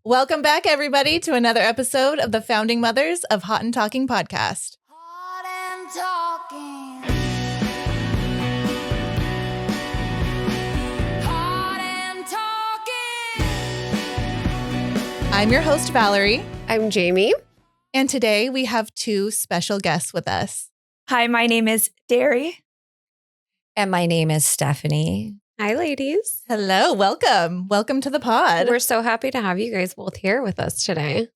Welcome back, everybody, to another episode of the Founding Mothers of Hot and Talking podcast. Hot and talking. Hot and talking. I'm your host, Valerie, I'm Jamie. and today we have two special guests with us. Hi, my name is Derry. And my name is Stephanie. Hi, ladies. Hello, welcome. Welcome to the pod. We're so happy to have you guys both here with us today.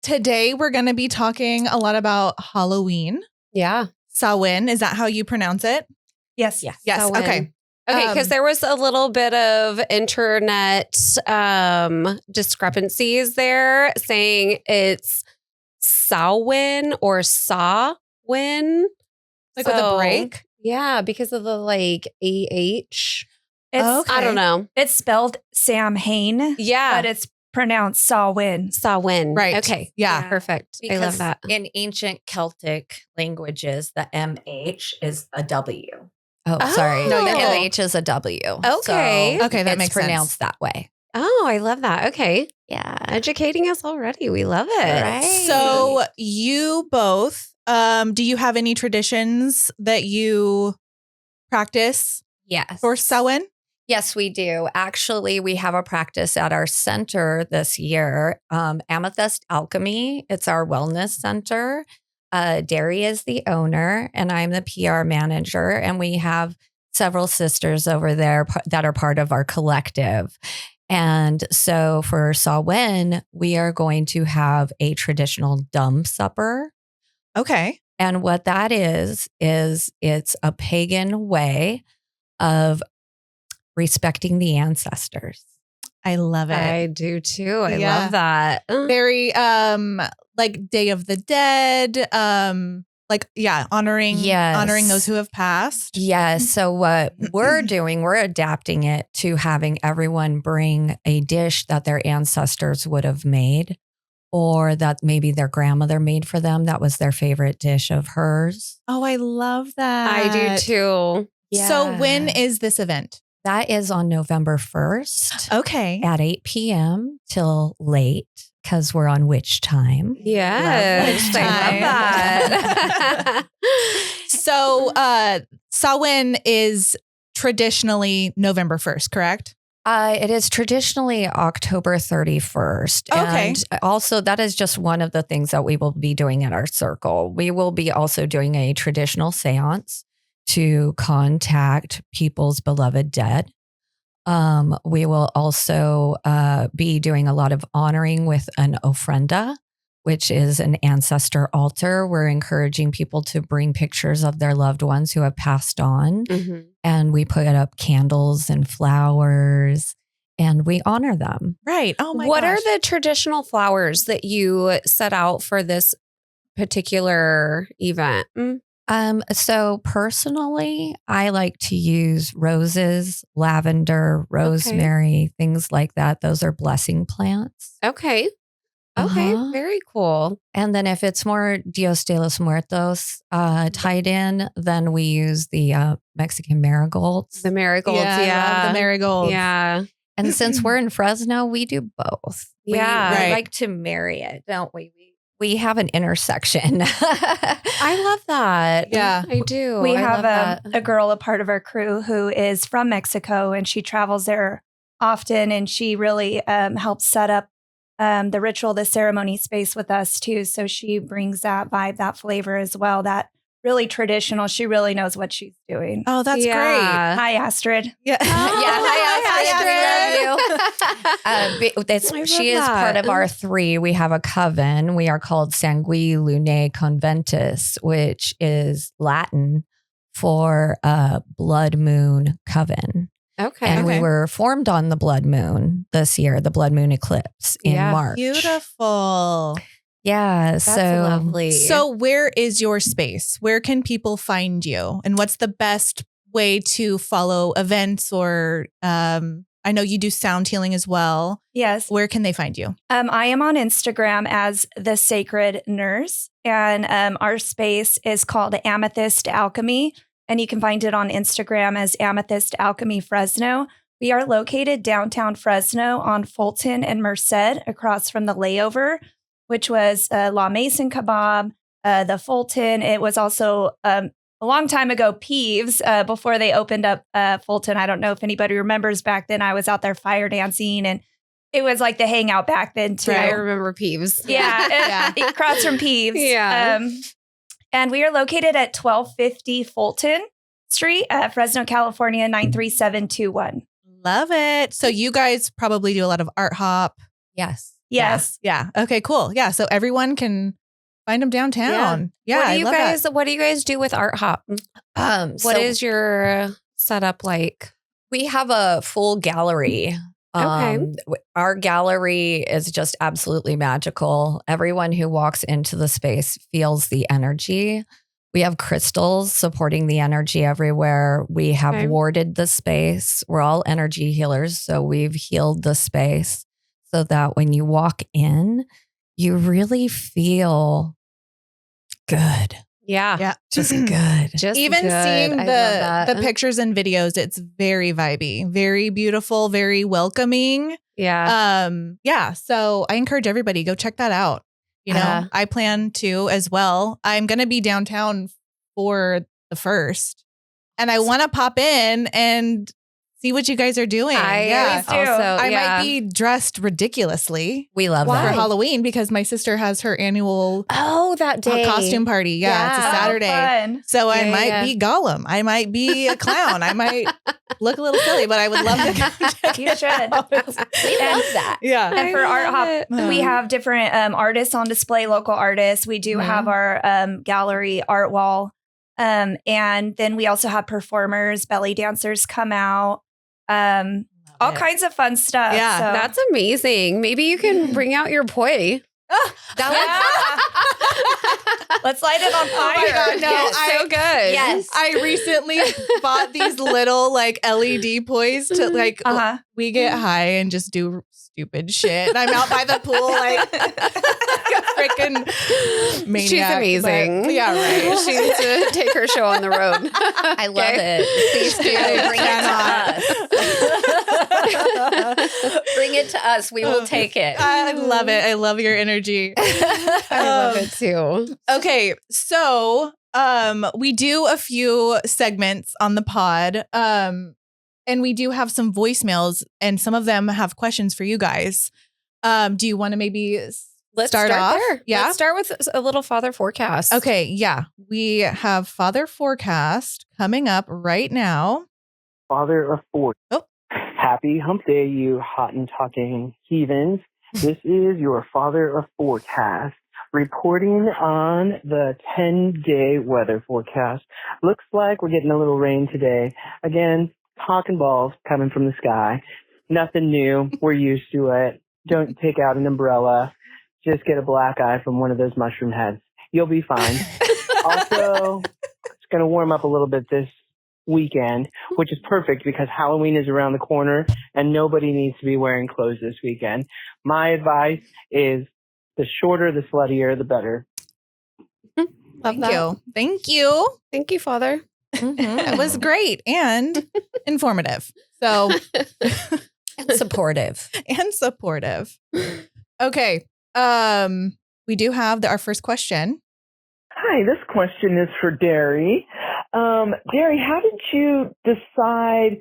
Today we're going to be talking a lot about Halloween. Yeah. Samhain, is that how you pronounce it? Yes. Yes. Samhain. Okay. Okay, because there was a little bit of internet discrepancies there saying it's Samhain or Sawin. Like with a break? Yeah, because of the AH. It's, Okay. I don't know. It's spelled Samhain, Yeah. but it's pronounced Samhain. Sawin. Right. Okay. Yeah. Perfect. I love that. In ancient Celtic languages, the MH is a W. Oh, Sorry. No, the you're MH is a W. Okay. So Okay, that it's makes sense. pronounced that way. Oh, I love that. Okay. Yeah. Educating us already. We love it. Right. So you both, do you have any traditions that you practice Yes. for Samhain? Yes, we do. Actually, we have a practice at our center this year, Amethyst Alchemy. It's our wellness center. Derry is the owner, and I'm the PR manager. And we have several sisters over there that are part of our collective. And so for Samhain, we are going to have a traditional dumb supper. Okay. And what that is it's a pagan way of respecting the ancestors. I love it. I do too. I Yeah. love that. Very like Day of the Dead, honoring Yes. those who have passed. Yes. So what we're doing, we're adapting it to having everyone bring a dish that their ancestors would have made, or that maybe their grandmother made for them. That was their favorite dish of hers. Oh, I love that. I do too. So when is this event? That is on November 1st Okay. at 8 p.m. till late, because we're on witch time. Yes. Love I love that. So Samhain is traditionally November 1st, correct? It is traditionally October 31st. Okay. And also, that is just one of the things that we will be doing at our circle. We will be also doing a traditional seance to contact people's beloved dead. We will also be doing a lot of honoring with an ofrenda, which is an ancestor altar. We're encouraging people to bring pictures of their loved ones who have passed on. Mhm. And we put up candles and flowers and we honor them. Right. Oh my What gosh. are the traditional flowers that you set out for this particular event? So personally, I like to use roses, lavender, rosemary, things like that. Those are blessing plants. Okay. Okay. Uh-huh. Very cool. And then if it's more Dios de los Muertos tied in, then we use the Mexican marigolds. The marigolds. Yeah, I love the marigolds. Yeah. And since we're in Fresno, we do both. Yeah. We Right. like to marry it, don't we? We have an intersection. I love that. Yeah. I do. We I have love that. a girl, a part of our crew, who is from Mexico, and she travels there often, and she really helps set up the ritual, the ceremony space with us too. So she brings that vibe, that flavor as well, that really traditional. She really knows what she's doing. Oh, that's great. Yeah. Hi, Astrid. Yeah. Hi, Astrid. We love you. She is part of our three. We have a coven. We are called Sanguis Lunae Conventus, which is Latin for blood moon coven. Okay. And we Okay. were formed on the blood moon this year, the blood moon eclipse in Yeah. March. Beautiful. Yeah. That's so lovely. So where is your space? Where can people find you? And what's the best way to follow events or I know you do sound healing as well. Yes. Where can they find you? I am on Instagram as The Sacred Nurse, and our space is called Amethyst Alchemy, and you can find it on Instagram as Amethyst Alchemy Fresno. We are located downtown Fresno on Fulton and Merced, across from the Layover, which was La Mason Kebab, the Fulton. It was also a long time ago Peeves before they opened up Fulton. I don't know if anybody remembers back then. I was out there fire dancing, and it was like the hangout back then too. I remember Peeves. Yeah, across from Peeves. Yeah. And we are located at 1250 Fulton Street, Fresno, California, 93721. Love it. So you guys probably do a lot of art hop. Yes. Yes. Yeah. Okay, cool. Yeah. So everyone can find them downtown. Yeah. What do I you love guys that. what do you guys do with Art Hop? What is your setup like? We have a full gallery. Okay. Our gallery is just absolutely magical. Everyone who walks into the space feels the energy. We have crystals supporting the energy everywhere. We have Okay. warded the space. We're all energy healers. So we've healed the space so that when you walk in, you really feel good. Yeah. Yeah. Just good. Just Even good. seeing I love that. the pictures and videos, it's very vibey, very beautiful, very welcoming. Yeah. Yeah. So I encourage everybody, go check that out. You know, I plan to as well. I'm going to be downtown for the 1st, and I want to pop in and see what you guys are doing. always do. I might be dressed ridiculously We love for that. Halloween because my sister has her annual that day. costume party. Yeah, it's a Yeah. Saturday. Fun. So I Yeah, might yeah. be Gollum. I might be a clown. I might look a little silly, but I would love to come check You it should. out. We love that. Yeah. And for Art Hop, it. we have different artists on display, local artists. We do have our gallery art wall. And then we also have performers, belly dancers come out. All kinds of fun stuff. Yeah, So. That's amazing. Maybe you can bring out your poi. Let's light it on fire. my God, no. Yes, so good. Yes. I recently bought these little like LED poise to like Uh-huh. we get high and just do stupid shit. And I'm out by the pool like a freaking maniac. She's amazing. But, yeah, right. She needs to take her show on the road. I love it. Please do. Bring it to us. Bring it to us. We will take it. I love it. I love your energy. I love it too. Okay, so we do a few segments on the pod. And we do have some voicemails, and some of them have questions for you guys. Do you want to maybe Let's start off? there. Yeah. Let's start with a little father forecast. Okay, yeah. We have Father Forecast coming up right now. Father of four. Oh. Happy hump day, you hot and talking heathens. This is your Father of Forecast reporting on the 10-day weather forecast. Looks like we're getting a little rain today. Again, talking balls coming from the sky. Nothing new. We're used to it. Don't take out an umbrella. Just get a black eye from one of those mushroom heads. You'll be fine. Also, it's going to warm up a little bit this weekend, which is perfect because Halloween is around the corner and nobody needs to be wearing clothes this weekend. My advice is the shorter, the sluttier, the better. Love Thank that. you. Thank you. Thank you, Father. It was great and informative. So And supportive. and supportive. Okay. We do have our first question. Hi, this question is for Derry. Derry, how did you decide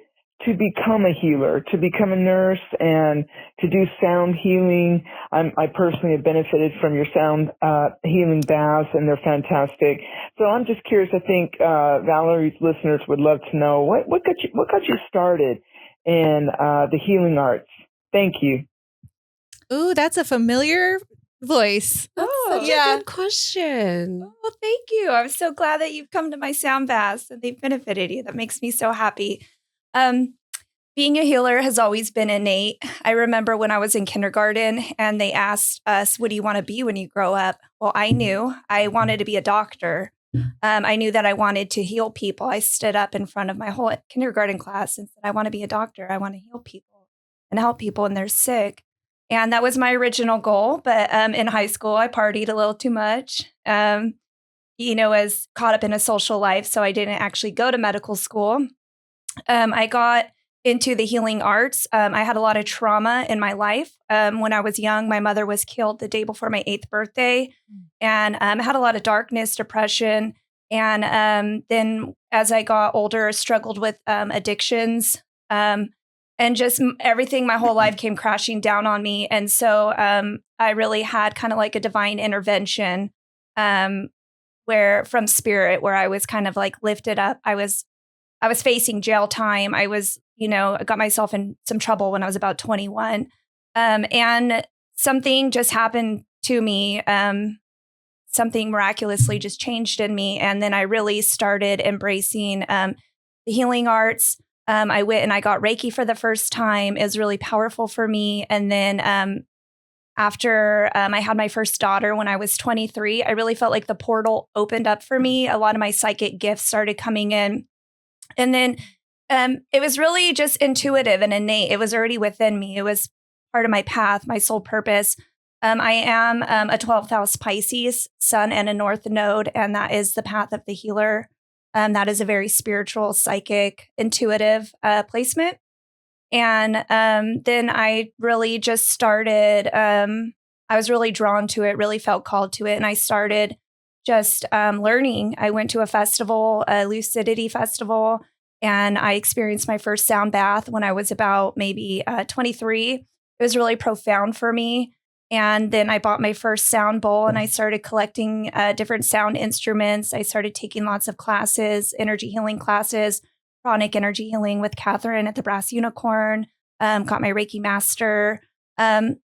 to become a healer, to become a nurse, and to do sound healing? I personally have benefited from your sound healing baths, and they're fantastic. So I'm just curious. I think Valerie's listeners would love to know what got you started in the healing arts. Thank you. Ooh, that's a familiar voice. Oh, yeah. A good question. Well, thank you. I'm so glad that you've come to my sound baths and they've benefited you. That makes me so happy. Being a healer has always been innate. I remember when I was in kindergarten and they asked us, what do you want to be when you grow up? Well, I knew I wanted to be a doctor. I knew that I wanted to heal people. I stood up in front of my whole kindergarten class and said, I want to be a doctor. I want to heal people and help people when they're sick. And that was my original goal. But in high school, I partied a little too much, was caught up in a social life. So I didn't actually go to medical school. I got into the healing arts. I had a lot of trauma in my life. When I was young, my mother was killed the day before my 8th birthday, and I had a lot of darkness, depression. And then as I got older, I struggled with addictions, and just everything my whole life came crashing down on me. And so I really had kind of like a divine intervention where from spirit, where I was kind of like lifted up. I was facing jail time. I got myself in some trouble when I was about 21. And something just happened to me. Something miraculously just changed in me. And then I really started embracing the healing arts. I went and I got Reiki for the first time. It was really powerful for me. And then after I had my first daughter when I was 23, I really felt like the portal opened up for me. A lot of my psychic gifts started coming in. And then it was really just intuitive and innate. It was already within me. It was part of my path, my soul purpose. I am a 12th house Pisces sun and a North node, and that is the path of the healer. That is a very spiritual, psychic, intuitive placement. And then I really just started, I was really drawn to it, really felt called to it. And I started just learning. I went to a festival, a Lucidity festival, and I experienced my first sound bath when I was about maybe 23. It was really profound for me. And then I bought my first sound bowl and I started collecting different sound instruments. I started taking lots of classes, energy healing classes, chronic energy healing with Catherine at the Brass Unicorn, got my Reiki master, and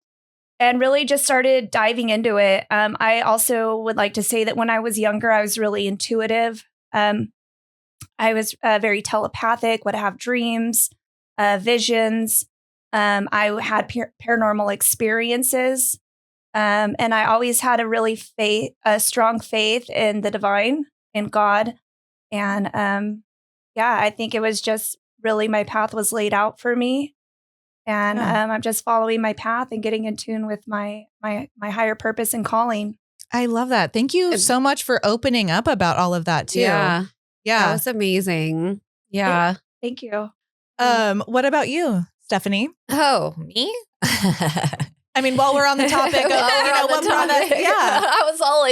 really just started diving into it. I also would like to say that when I was younger, I was really intuitive. I was very telepathic, would have dreams, visions. I had paranormal experiences, and I always had a strong faith in the divine, in God. And I think it was just really my path was laid out for me. And I'm just following my path and getting in tune with my higher purpose and calling. I love that. Thank you so much for opening up about all of that too. Yeah. Yeah. That was amazing. Yeah. Thank you. What about you, Stephanie? Oh, me? I mean, while we're on the topic of, what product, I was all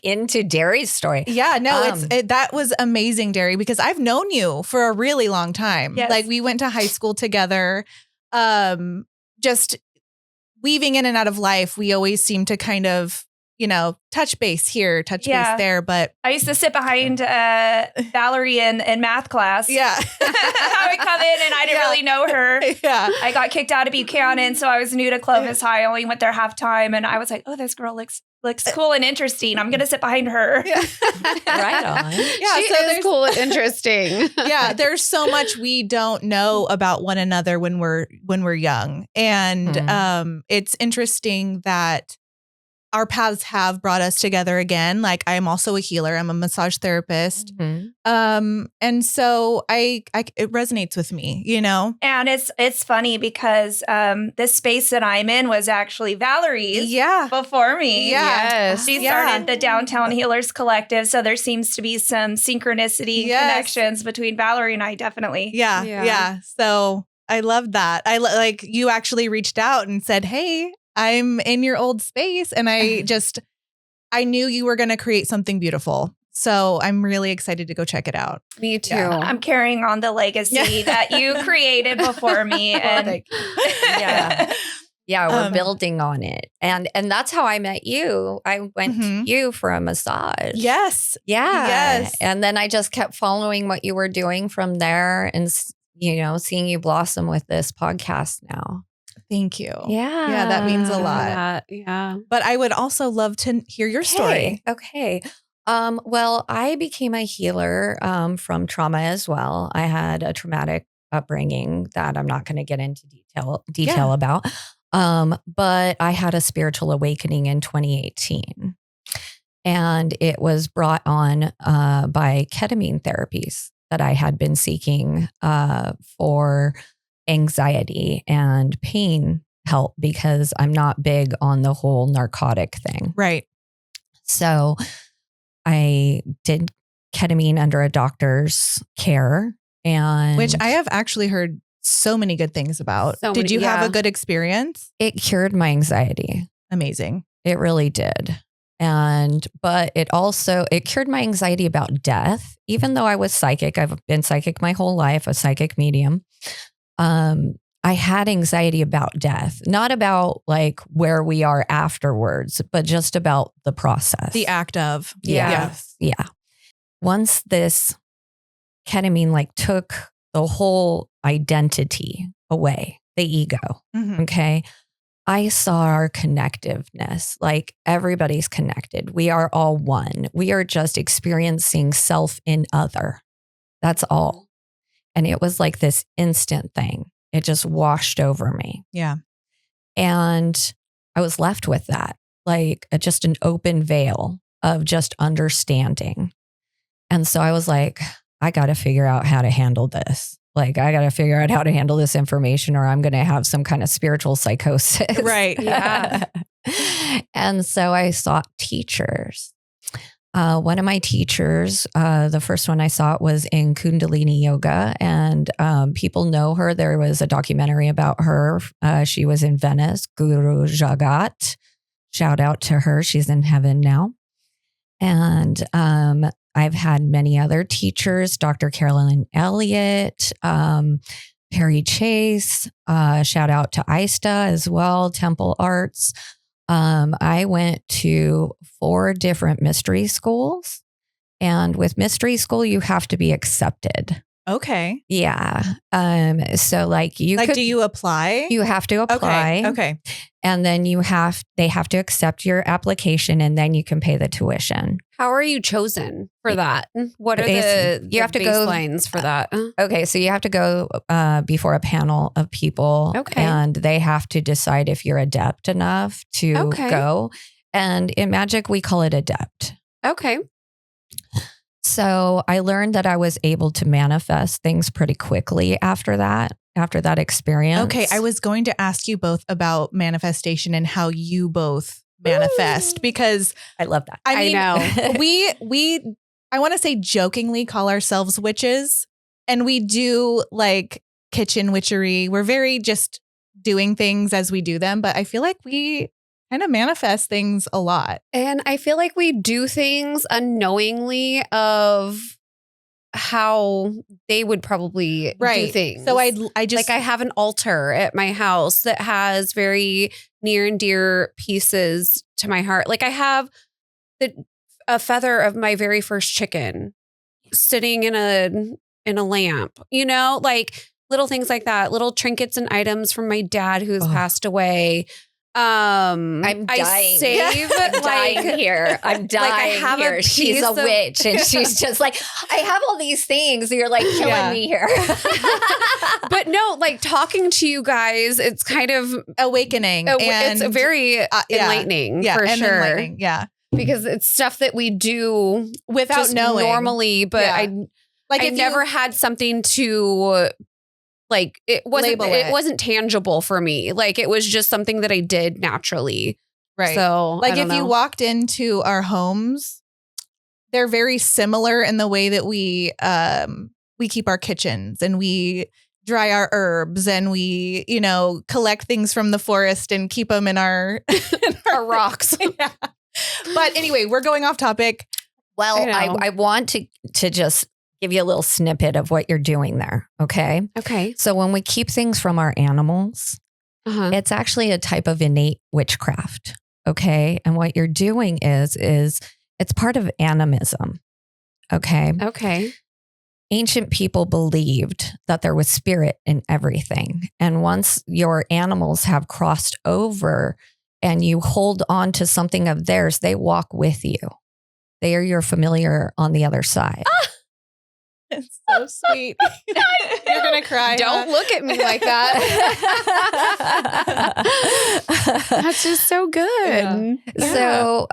into Derry's story. Yeah, no, that was amazing, Derry, because I've known you for a really long time. Yes. Like we went to high school together. Just weaving in and out of life, we always seem to kind of, touch base here, touch base there. But I used to sit behind Valerie in math class. Yeah. I would come in and I didn't really know her. Yeah. I got kicked out of Buchanan, so I was new to Clovis High. I only went there halftime, and I was like, oh, this girl looks cool and interesting. I'm going to sit behind her. Yeah. Right on. Yeah, She is cool and interesting. Yeah, there's so much we don't know about one another when we're young. And it's interesting that our paths have brought us together again. Like I'm also a healer. I'm a massage therapist. Mm-hmm. And so it resonates with me, And it's funny because this space that I'm in was actually Valerie's before me. Yeah. Yes. She started the Downtown Healers Collective. So there seems to be some synchronicity and connections between Valerie and I, definitely. Yeah. So I love that. Like you actually reached out and said, hey, I'm in your old space. And I knew you were going to create something beautiful. So I'm really excited to go check it out. Me too. Yeah. I'm carrying on the legacy that you created before me. And we're building on it. And that's how I met you. I went to you for a massage. Yes. Yeah. Yes. And then I just kept following what you were doing from there and, seeing you blossom with this podcast now. Thank you. Yeah. Yeah, that means a lot. Yeah. But I would also love to hear your story. Okay. Well, I became a healer from trauma as well. I had a traumatic upbringing that I'm not going to get into detail about. But I had a spiritual awakening in 2018. And it was brought on by ketamine therapies that I had been seeking for anxiety and pain help because I'm not big on the whole narcotic thing. Right. So I did ketamine under a doctor's care, and which I have actually heard so many good things about. So Did many- you have yeah. a good experience? It cured my anxiety. Amazing. It really did. But it cured my anxiety about death, even though I was psychic. I've been psychic my whole life, a psychic medium. I had anxiety about death, not about like where we are afterwards, but just about the process. The act of. Yeah. Yes. Yeah. Once this ketamine like took the whole identity away, the ego. Mhm. Okay. I saw our connectiveness, like everybody's connected. We are all one. We are just experiencing self in other. That's all. And it was like this instant thing. It just washed over me. Yeah. And I was left with that, like just an open veil of just understanding. And so I was like, I got to figure out how to handle this. Like, I got to figure out how to handle this information or I'm going to have some kind of spiritual psychosis. Right. Yeah. And so I sought teachers. One of my teachers, the first one I saw was in Kundalini Yoga, and people know her. There was a documentary about her. She was in Venice, Guru Jagat. Shout out to her. She's in heaven now. And I've had many other teachers, Dr. Carolyn Elliott, Perry Chase, shout out to Aista as well, Temple Arts. I went to 4 different mystery schools. And with mystery school, you have to be accepted. Okay. Yeah. So like you Like, could, do you apply? you have to apply. Okay. And then they have to accept your application and then you can pay the tuition. How are you chosen for that? What are You have to go- baselines for that? Okay, so you have to go before a panel of people, Okay. and they have to decide if you're adept enough to Okay. go. And in magic, we call it adept. Okay. So I learned that I was able to manifest things pretty quickly after that experience. Okay. I was going to ask you both about manifestation and how you both manifest because I love that. I mean, know. I want to say jokingly call ourselves witches, and we do like kitchen witchery. We're very just doing things as we do them, but I feel like we kind of manifest things a lot. And I feel like we do things unknowingly of how they would probably do things. So I just like I have an altar at my house that has very near and dear pieces to my heart. Like I have a feather of my very first chicken sitting in a lamp, like little things like that, little trinkets and items from my dad who's passed away. I'm dying. I save I'm dying here. I'm dying I have a here. She's piece a of- witch, and she's just like, I have all these things. You're like killing Yeah. me here. But no, like talking to you guys, it's kind of awakening. it's and very yeah. enlightening yeah, for and sure. enlightening. Yeah. Because it's stuff that we do Without just knowing. normally, but Yeah. Like I if never you, had something to like it Label it. wasn't tangible for me. Like it was just something that I did naturally. right. So Like I don't if you know. walked into our homes, they're very similar in the way that we keep our kitchens and we dry our herbs and we, collect things from the forest and keep them in our, our rocks. Yeah. But anyway, we're going off topic. Well, I know. I want to just give you a little snippet of what you're doing there. Okay. Okay. So when we keep things from our animals, Uh-huh. it's actually a type of innate witchcraft. Okay. And what you're doing is it's part of animism. Okay. Okay. Ancient people believed that there was spirit in everything. And once your animals have crossed over and you hold on to something of theirs, they walk with you. They are your familiar on the other side. It's so sweet. You're going to cry. Don't look at me like that. That's just so good. So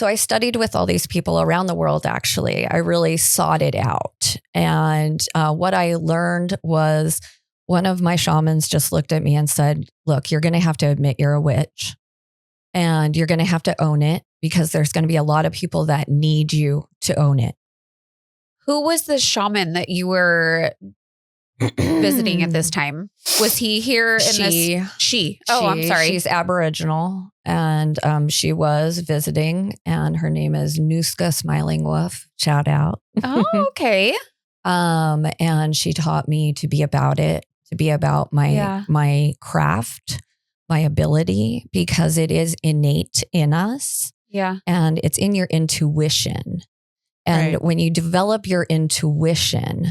I studied with all these people around the world, actually. I really sought it out. And what I learned was one of my shamans just looked at me and said, look, you're going to have to admit you're a witch and you're going to have to own it because there's going to be a lot of people that need you to own it. Who was the shaman that you were visiting at this time? Was he here in this? She. Oh, I'm sorry. She's Aboriginal, and she was visiting, and her name is Nooska Smiling Wolf. Shout out. Oh, okay. And she taught me to be about it, to be about my craft, my ability, because it is innate in us. Yeah. And it's in your intuition. And when you develop your intuition,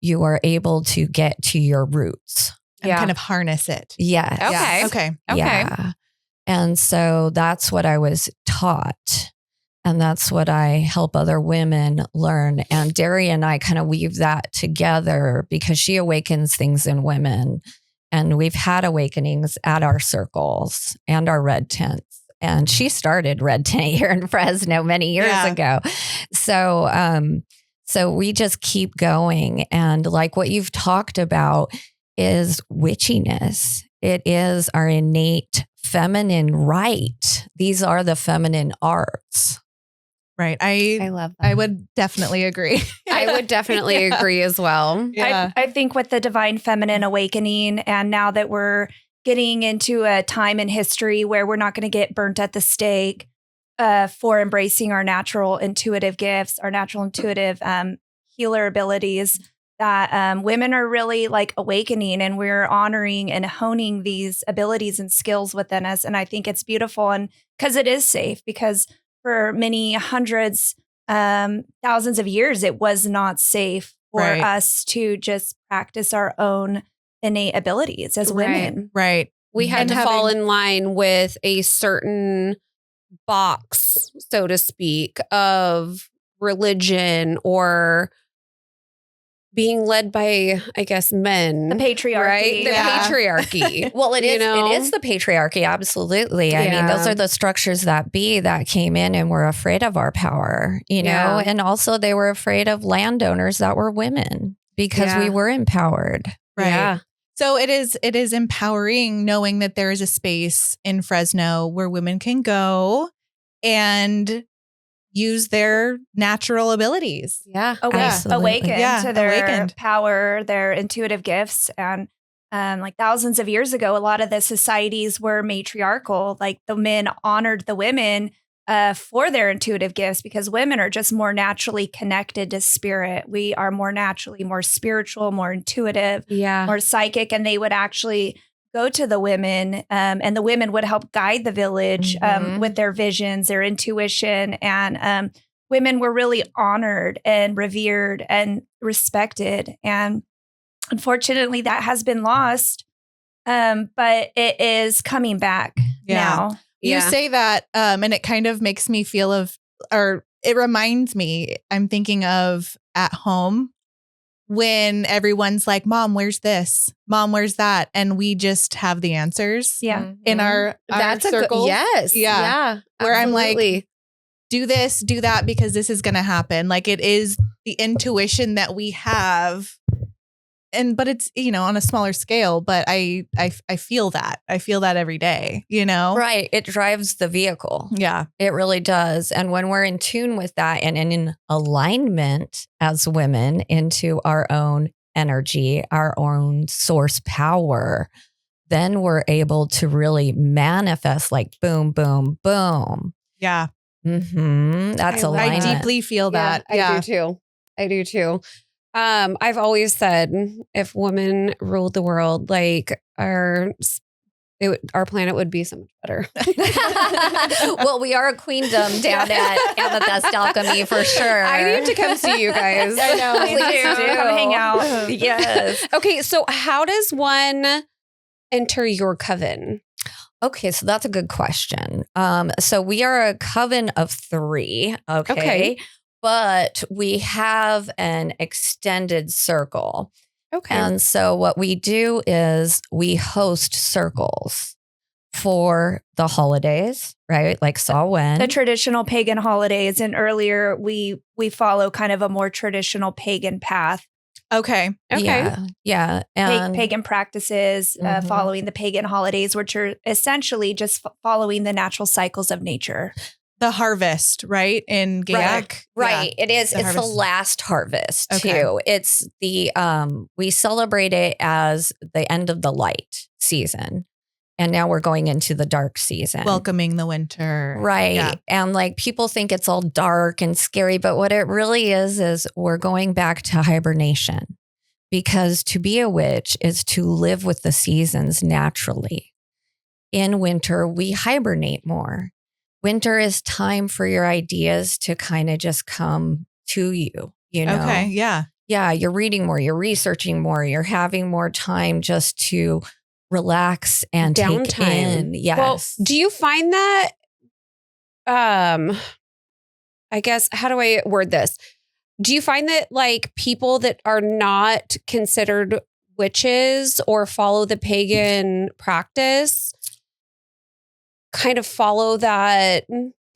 you are able to get to your roots. And kind of harness it. Yes. Okay. Okay. Yeah. And so that's what I was taught. And that's what I help other women learn. And Derry and I kind of weave that together because she awakens things in women. And we've had awakenings at our circles and our red tents. And she started Red Tent here in Fresno many years ago. So we just keep going. And like what you've talked about is witchiness. It is our innate feminine right. These are the feminine arts. Right. I love that. I would definitely agree. I would definitely agree as well. Yeah. I think with the divine feminine awakening, and now that we're getting into a time in history where we're not going to get burnt at the stake for embracing our natural intuitive gifts, our natural intuitive healer abilities, that women are really like awakening, and we're honoring and honing these abilities and skills within us. And I think it's beautiful, and because it is safe, because for many hundreds, thousands of years, it was not safe for us to just practice our own innate abilities as women. Right. We had to fall in line with a certain box, so to speak, of religion or being led by, I guess, men. The patriarchy. Right? The patriarchy. Well, it is the patriarchy. Absolutely. I mean, those are the structures that came in and were afraid of our power, you know, and also they were afraid of landowners that were women because we were empowered. Right. Yeah. So it is empowering knowing that there is a space in Fresno where women can go and use their natural abilities. Yeah. Awaken to their awakened. power, their intuitive gifts. And like thousands of years ago, a lot of the societies were matriarchal. Like the men honored the women for their intuitive gifts because women are just more naturally connected to spirit. We are more naturally more spiritual, more intuitive, more psychic. And they would actually go to the women and the women would help guide the village with their visions, their intuition. And women were really honored and revered and respected. And unfortunately, that has been lost, but it is coming back now. You say that and it kind of makes me feel it reminds me, I'm thinking of at home when everyone's like, Mom, where's this? Mom, where's that? And we just have the answers in our circles. Yes. Yeah. Where I'm like, do this, do that, because this is going to happen. Like it is the intuition that we have. But it's, on a smaller scale, but I feel that. I feel that every day, Right. It drives the vehicle. Yeah. It really does. And when we're in tune with that and in alignment as women into our own energy, our own source power, then we're able to really manifest like boom, boom, boom. Yeah. That's alignment. I deeply feel that. I do too. I've always said if women ruled the world, like our planet would be so much better. Well, we are a queendom down at Amethyst Alchemy for sure. I need to come see you guys. I know. Please do. Come hang out. Yes. Okay, so how does one enter your coven? Okay, so that's a good question. So we are a coven of 3. Okay. But we have an extended circle. Okay. And so what we do is we host circles for the holidays, right? Like Samhain. The traditional pagan holidays. And earlier we follow kind of a more traditional pagan path. Okay. Yeah. And pagan practices, following the pagan holidays, which are essentially just following the natural cycles of nature. the harvest, right? In Gaelic. Right. Yeah. It is. It's the harvest. last harvest Okay. too. It's the we celebrate it as the end of the light season. And now we're going into the dark season. Welcoming the winter. Right. Yeah. And like people think it's all dark and scary, but what it really is we're going back to hibernation, because to be a witch is to live with the seasons naturally. In winter, we hibernate more. Winter is time for your ideas to kind of just come to you, you know? Okay. Yeah. Yeah, you're reading more, you're researching more, you're having more time just to relax and take Downtime. in. Yes. Well, do you find that, I guess, how do I word this? Do you find that like people that are not considered witches or follow the pagan practice kind of follow that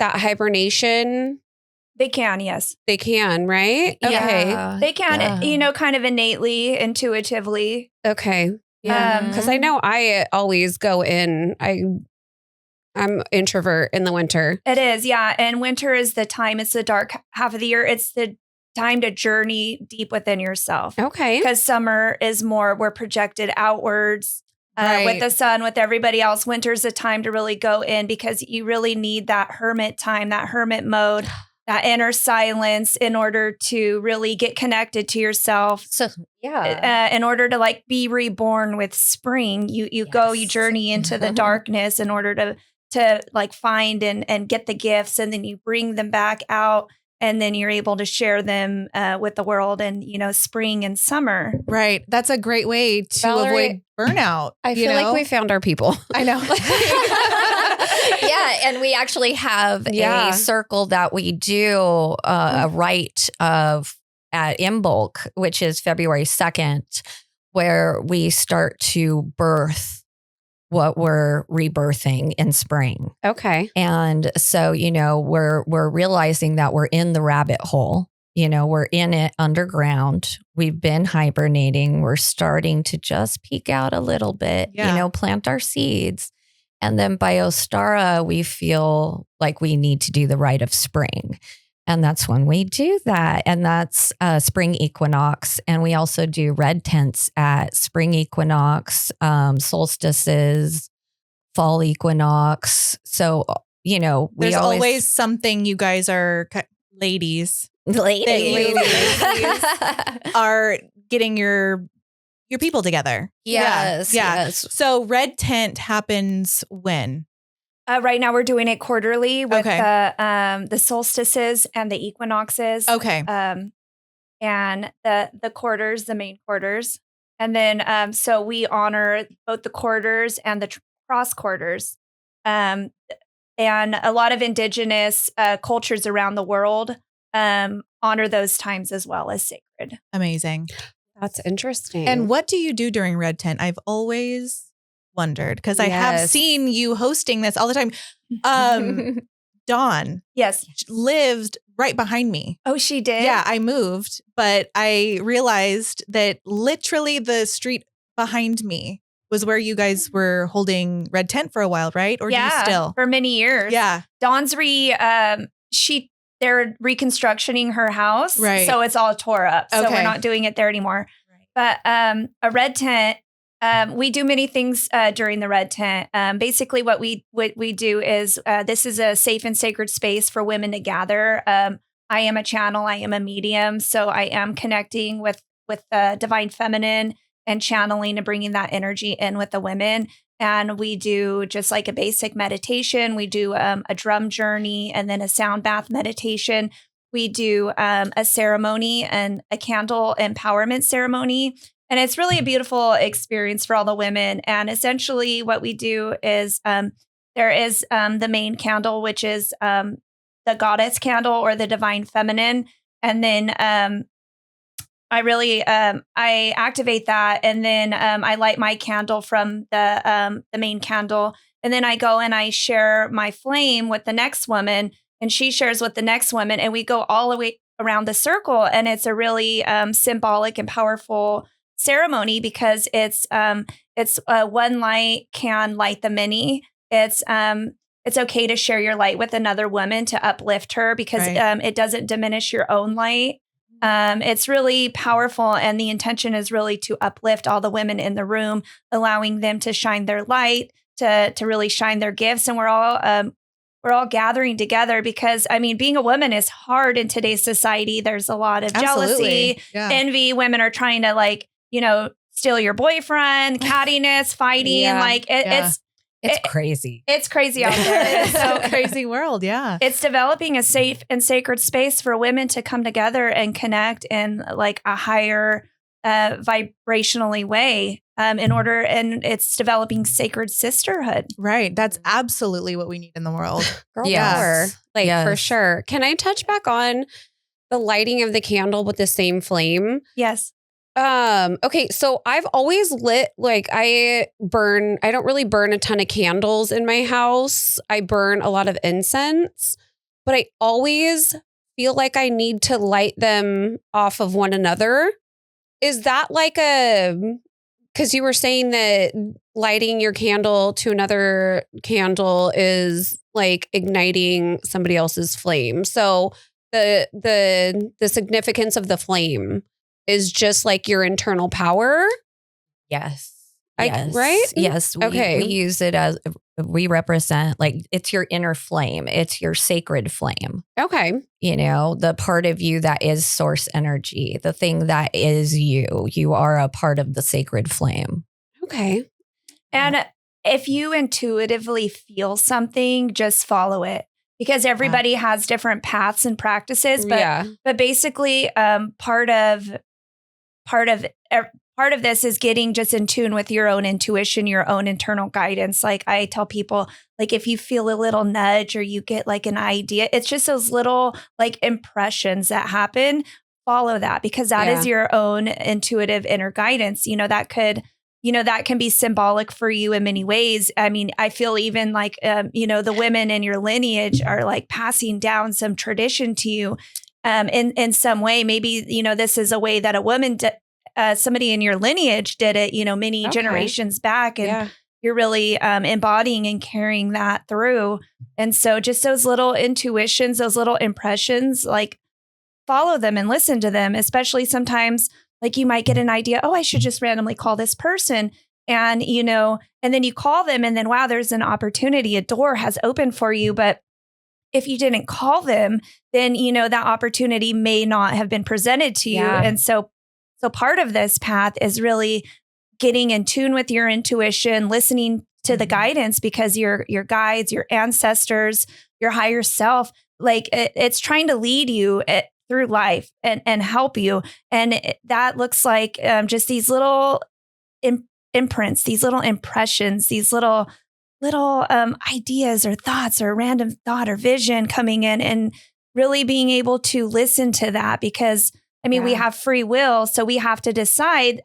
hibernation? They can, yes. They can, right? Okay. Yeah. They can, Yeah. you know, kind of innately, intuitively. Okay. Yeah. Because I know I always go in. I'm introvert in the winter. It is, yeah. And winter is the time, it's the dark half of the year. It's the time to journey deep within yourself. Okay. Because summer is more, we're projected outwards Right. with the sun, with everybody else. Winter's a time to really go in because you really need that hermit time, that hermit mode, that inner silence in order to really get connected to yourself. So, yeah. In order to like be reborn with spring, you go, you Yes. journey into the darkness in order to like find and get the gifts, and then you bring them back out, and then you're able to share them with the world. And you know, spring and summer. Right. That's a great way to Valerie, avoid burnout. I feel like we found our people. I know. Yeah, and we actually have Yeah. a circle that we do a rite of at Imbolc, which is February 2nd, where we start to birth what we're rebirthing in spring. Okay. And so, you know, we're realizing that we're in the rabbit hole. You know, we're in it underground. We've been hibernating. We're starting to just peek out a little bit, Yeah. you know, plant our seeds. And then by Ostara, we feel like we need to do the rite of spring. And that's when we do that. And that's spring equinox. And we also do red tents at spring equinox, solstices, fall equinox. So, you know, we There's always something you guys are, ladies, ladies are getting your people together. Yes. Yeah. Yes. So red tent happens when? Right now, we're doing it quarterly with Okay. the solstices and the equinoxes. Okay. And the quarters, the main quarters, and then so we honor both the quarters and the cross quarters. And a lot of indigenous cultures around the world honor those times as well as sacred. Amazing. That's interesting. And what do you do during red tent? I've always wondered because I have Yes. seen you hosting this all the time. Dawn Yes. lived right behind me. Oh, she did? Yeah, I moved, but I realized that literally the street behind me was where you guys were holding red tent for a while, right? Or do you still? for many years. Yeah. Dawn's they're reconstructing her house. Right. So it's all tore up. So Okay. we're not doing it there anymore. But a red tent, we do many things during the red tent. Basically what we do is this is a safe and sacred space for women to gather. I am a channel, I am a medium. So I am connecting with the divine feminine and channeling and bringing that energy in with the women. And we do just like a basic meditation. We do a drum journey and then a sound bath meditation. We do a ceremony and a candle empowerment ceremony. And it's really a beautiful experience for all the women. And essentially what we do is there is the main candle, which is the goddess candle or the divine feminine. And then I activate that, and then I light my candle from the main candle, and then I go and I share my flame with the next woman, and she shares with the next woman, and we go all the way around the circle, and it's a really symbolic and powerful ceremony because it's one light can light the many. It's it's okay to share your light with another woman to uplift her because it doesn't diminish your own light. It's really powerful. And the intention is really to uplift all the women in the room, allowing them to shine their light, to really shine their gifts. And we're all gathering together because, I mean, being a woman is hard in today's society. There's a lot of jealousy, envy. Women are trying to like, steal your boyfriend, cattiness, fighting. Like it's crazy. It's crazy out there. It's a crazy world. Yeah. It's developing a safe and sacred space for women to come together and connect in like a higher vibrationally way and it's developing sacred sisterhood. Right. That's absolutely what we need in the world. Girl power. Like for sure. Can I touch back on the lighting of the candle with the same flame? Yes. Okay, so I've always lit, like I don't really burn a ton of candles in my house. I burn a lot of incense, but I always feel like I need to light them off of one another. Is that like because you were saying that lighting your candle to another candle is like igniting somebody else's flame. So the significance of the flame is just like your internal power. Yes. Right? Yes. Okay. We use it as we represent, like, it's your inner flame. It's your sacred flame. Okay. The part of you that is source energy, the thing that is you. You are a part of the sacred flame. Okay. And if you intuitively feel something, just follow it. Because everybody has different paths and practices, but basically, part of this is getting just in tune with your own intuition, your own internal guidance. Like I tell people, like if you feel a little nudge or you get like an idea, it's just those little like impressions that happen. Follow that because that is your own intuitive inner guidance. That can be symbolic for you in many ways. I mean, I feel even like, the women in your lineage are like passing down some tradition to you in some way. Maybe, this is a way that a woman, somebody in your lineage did it, many generations back. And you're really embodying and carrying that through. And so just those little intuitions, those little impressions, like follow them and listen to them, especially sometimes like you might get an idea, I should just randomly call this person. And, and then you call them and then, wow, there's an opportunity. A door has opened for you. But if you didn't call them, then, that opportunity may not have been presented to you. And so part of this path is really getting in tune with your intuition, listening to the guidance because your guides, your ancestors, your higher self, like it's trying to lead you through life and help you. And that looks like just these little imprints, these little impressions, these little ideas or thoughts or random thought or vision coming in and really being able to listen to that because we have free will. So we have to decide.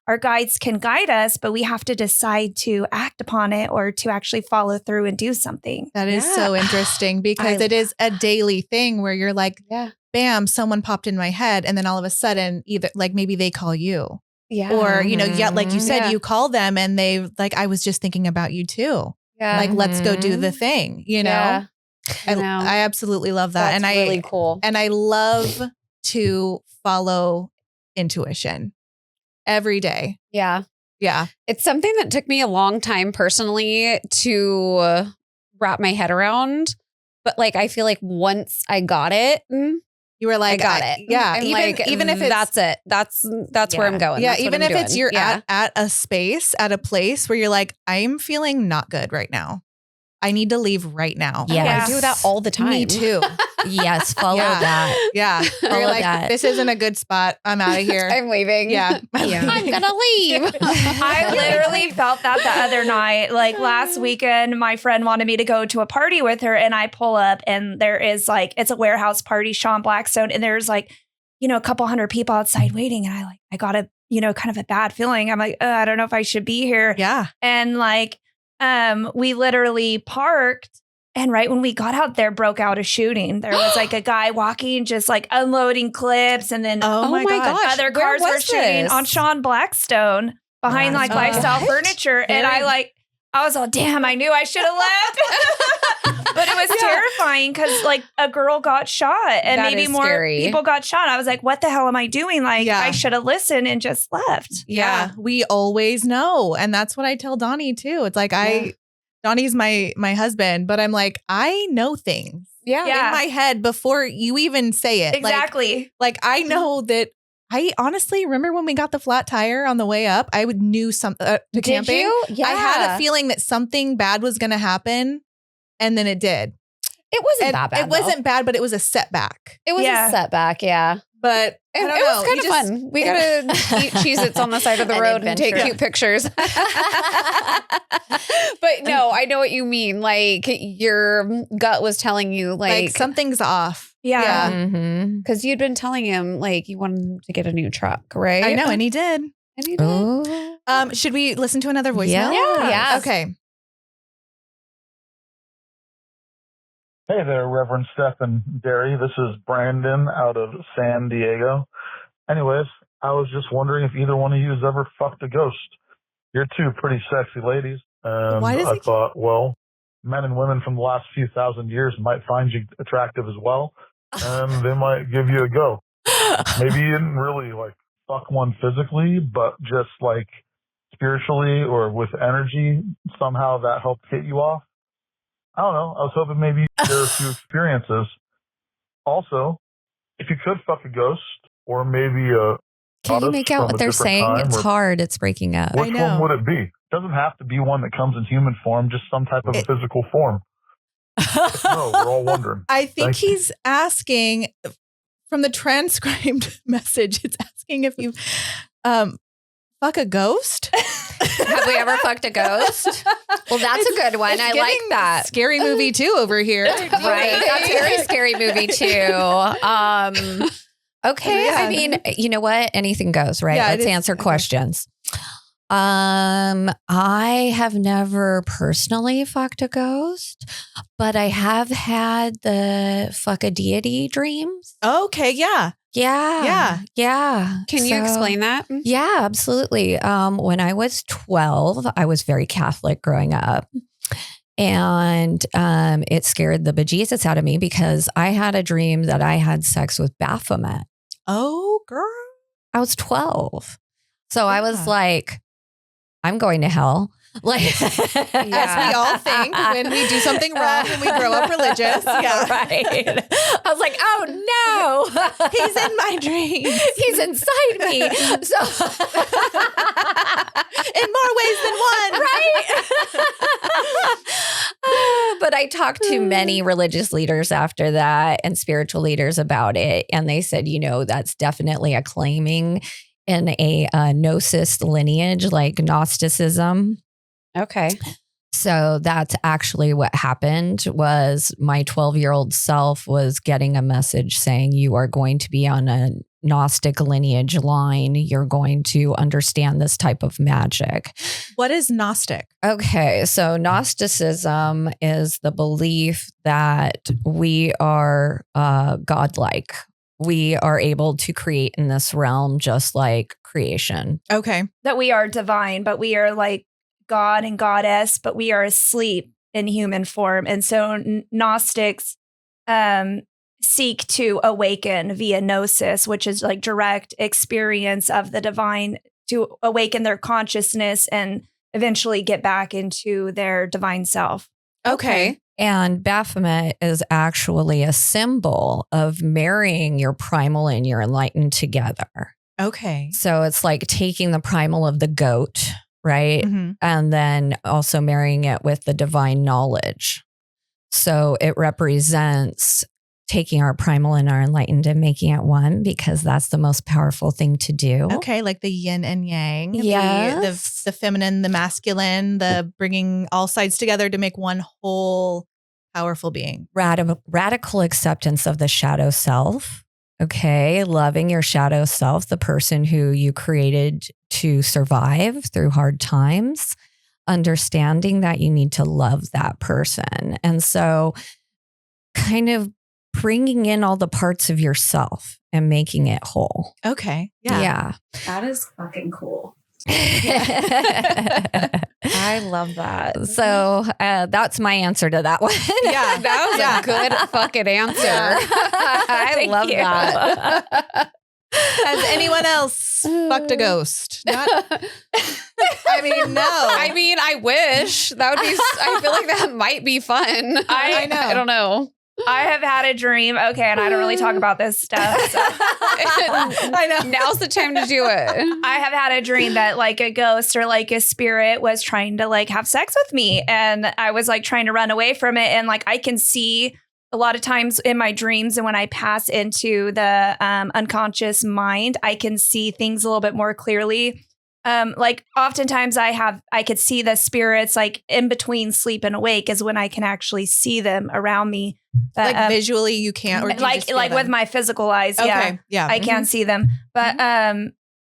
Our guides can guide us, but we have to decide to act upon it or to actually follow through and do something. That is so interesting because it is a daily thing where you're like, bam, someone popped in my head. And then all of a sudden, either like maybe they call you. Yeah. Or, like you said, you call them and they like, I was just thinking about you too. Yeah. Like, let's go do the thing, I absolutely love that. That's really cool. And I love to follow intuition every day. Yeah. Yeah. It's something that took me a long time personally to wrap my head around. But like, I feel like once I got it, you were like, I got it. Yeah. Even if it's, that's it. That's where I'm going. Yeah. That's even if it's you're at a space, at a place where you're like, I'm feeling not good right now. I need to leave right now. Yeah. I do that all the time. Me too. Yes. Follow that. Yeah. You're like, that. This isn't a good spot. I'm out of here. I'm leaving. Yeah. I'm going to leave. I literally felt that the other night. Like last weekend, my friend wanted me to go to a party with her and I pull up and there is like, it's a warehouse party, Sean Blackstone. And there's like, a couple hundred people outside waiting. And I got a, kind of a bad feeling. I'm like, I don't know if I should be here. Yeah. And like, we literally parked and right when we got out there broke out a shooting. There was like a guy walking, just like unloading clips. And then oh my gosh, other cars were shooting on Sean Blackstone behind like Lifestyle Furniture. And I was all, damn, I knew I should have left. terrifying because like a girl got shot and That maybe is more scary. people got shot. I was like, what the hell am I doing? Like, Yeah. I should have listened and just left. Yeah, we always know. And that's what I tell Donnie too. It's like Donnie's my husband, but I'm like, I know things Yeah. Yeah. in my head before you even say it. Exactly. Like I know that I honestly remember when we got the flat tire on the way up, I would knew something to Did camping. you? Yeah. I had a feeling that something bad was going to happen. And then it did. It wasn't And that bad. it wasn't bad, but it was a setback. It was Yeah. a setback. Yeah. But I It don't was know. kind You of just- fun. We got to eat Cheez-Its on the side of the An road and take adventure. cute pictures. But no, I know what you mean. Like your gut was telling you like something's off. Yeah. Mm-hmm. because you'd been telling him like you wanted him to get a new truck, right? I know. And he did. And he did. Oh. Should we listen to another voicemail? Yeah. Yes. Okay. Hey there, Reverend Steph and Derry. This is Brandon out of San Diego. Anyways, I was just wondering if either one of you has ever fucked a ghost. You're two pretty sexy ladies. And Why does I he- thought, well, men and women from the last few thousand years might find you attractive as well. And they might give you a go. Maybe you didn't really like fuck one physically, but just like spiritually or with energy, somehow that helped hit you off. I don't know. I was hoping maybe there are a few experiences. Also, if you could fuck a ghost or maybe a Can you goddess make out from what a they're different saying? time, It's or hard. It's breaking up. which know. one would it be? It doesn't have to be one that comes in human form, just some type of physical form. No, we're all wondering. I think Thank you. he's asking from the transcribed message. It's asking if you fuck a ghost. Have we ever fucked a ghost? Well, that's a good one. It's I like giving that. Scary movie too over here. Right. That's a very scary movie too. Okay. Yeah. I mean, you know what? Anything goes, right? Yeah, it Let's is. answer Okay. questions. I have never personally fucked a ghost, but I have had the fuck a deity dreams. Okay, yeah. Yeah. Yeah. Yeah. Can you So- explain that? Yeah, absolutely. When I was 12, I was very Catholic growing up. And it scared the bejesus out of me because I had a dream that I had sex with Baphomet. Oh, girl. I was 12. So I was Yeah. like, I'm going to hell. Like, As we all think when we do something wrong and we grow up religious. Yeah. Right. I was like, oh no. He's in my dreams. He's inside me. So In more ways than one. Right. But I talked to many religious leaders after that and spiritual leaders about it. And they said, you know, that's definitely a claiming in a Gnosis lineage like Gnosticism. Okay. So that's actually what happened was my 12-year-old self was getting a message saying you are going to be on a Gnostic lineage line. You're going to understand this type of magic. What is Gnostic? Okay, so Gnosticism is the belief that we are godlike. We are able to create in this realm just like creation. Okay. That we are divine, but we are like God and goddess, but we are asleep in human form. And so Gnostics seek to awaken via gnosis, which is like direct experience of the divine to awaken their consciousness and eventually get back into their divine self. Okay. And Baphomet is actually a symbol of marrying your primal and your enlightened together. Okay. So it's like taking the primal of the goat, right? Mhm. And then also marrying it with the divine knowledge. So it represents taking our primal and our enlightened and making it one because that's the most powerful thing to do. Okay, like the yin and yang. Yes. The feminine, the masculine, the bringing all sides together to make one whole powerful being. Radical acceptance of the shadow self. Okay. Loving your shadow self, the person who you created to survive through hard times, understanding that you need to love that person. And so kind of bringing in all the parts of yourself and making it whole. Okay. Yeah. That is fucking cool. I love that. So that's my answer to that one. Yeah. That was a good fucking answer. I love you. that. Has anyone else fucked a ghost? Not, I mean, no. I mean, I wish that would be. I feel like that might be fun. I know. I don't know. I have had a dream. Okay, and I don't really talk about this stuff. So. I know. Now's the time to do it. I have had a dream that like a ghost or like a spirit was trying to like have sex with me, and I was like trying to run away from it, and like I can see a lot of times in my dreams, and when I pass into the unconscious mind, I can see things a little bit more clearly. Like oftentimes I could see the spirits like in between sleep and awake is when I can actually see them around me. But, Like visually, you can't, or do you like just feel with them? my physical eyes. Yeah, Okay, yeah. I can't see them. But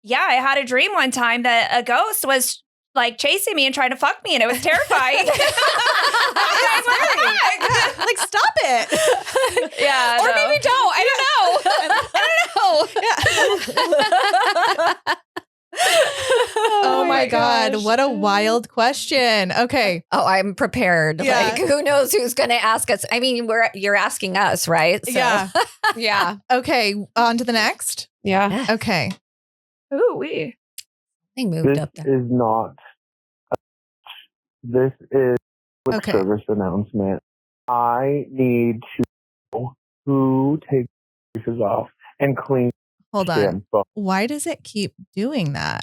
yeah, I had a dream one time that a ghost was like chasing me and trying to fuck me, and it was terrifying. Like, stop it. Yeah, Or no. maybe don't. I don't know. Oh my God. What a wild question. Okay. Oh, I'm prepared. Yeah. Like, who knows who's going to ask us? I mean, you're asking us, right? So, Yeah. Yeah. Okay. On to the next. Yeah. Okay. Ooh, wee. they moved This up there. is not. This is a Okay. service announcement. I need to know who takes pieces off and clean Hold on. them. So Why does it keep doing that?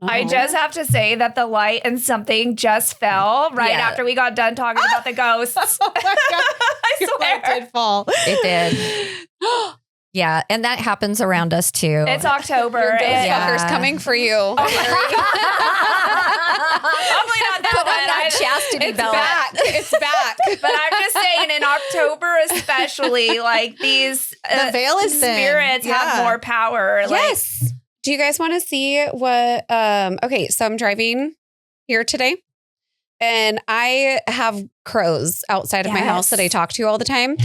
I just have to say that the light and something just fell right Yeah. after we got done talking about the ghosts. Oh my God. I Your light swear. did fall. It did. Yeah. And that happens around us too. It's October. Your ghost and- Yeah. fucker's coming for you. Hopefully not that Put on one. that chastity It's belt. back. It's back. But I'm just saying, in October especially, like these The veil is thin. spirits Yeah. have more power. Like, Yes. Do you guys want to see what? Okay, so I'm driving here today, and I have crows outside of my house that I talk to all the time.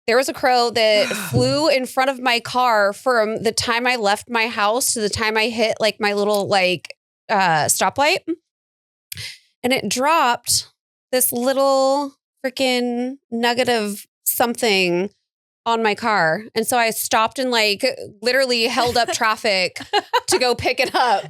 There was a crow that flew in front of my car from the time I left my house to the time I hit like my little like stoplight, and it dropped this little freaking nugget of something on my car. And so I stopped and like literally held up traffic to go pick it up.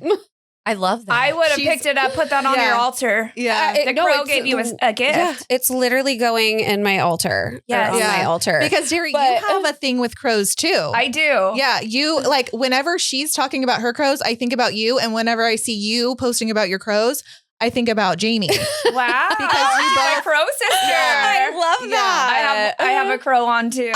I love that. I would have She's- picked it up, put that on Yeah. your altar. Yeah. The crow gave you a gift. Yeah, it's literally going in my altar. Yes. Or on Yeah. my altar. Because Derry, But- you have a thing with crows too. I do. Yeah, you like whenever she's talking about her crows, I think about you, and whenever I see you posting about your crows, I think about Jamie. Wow. Because you She's my both- crow sister. I love Yeah. that. I have a crow on too.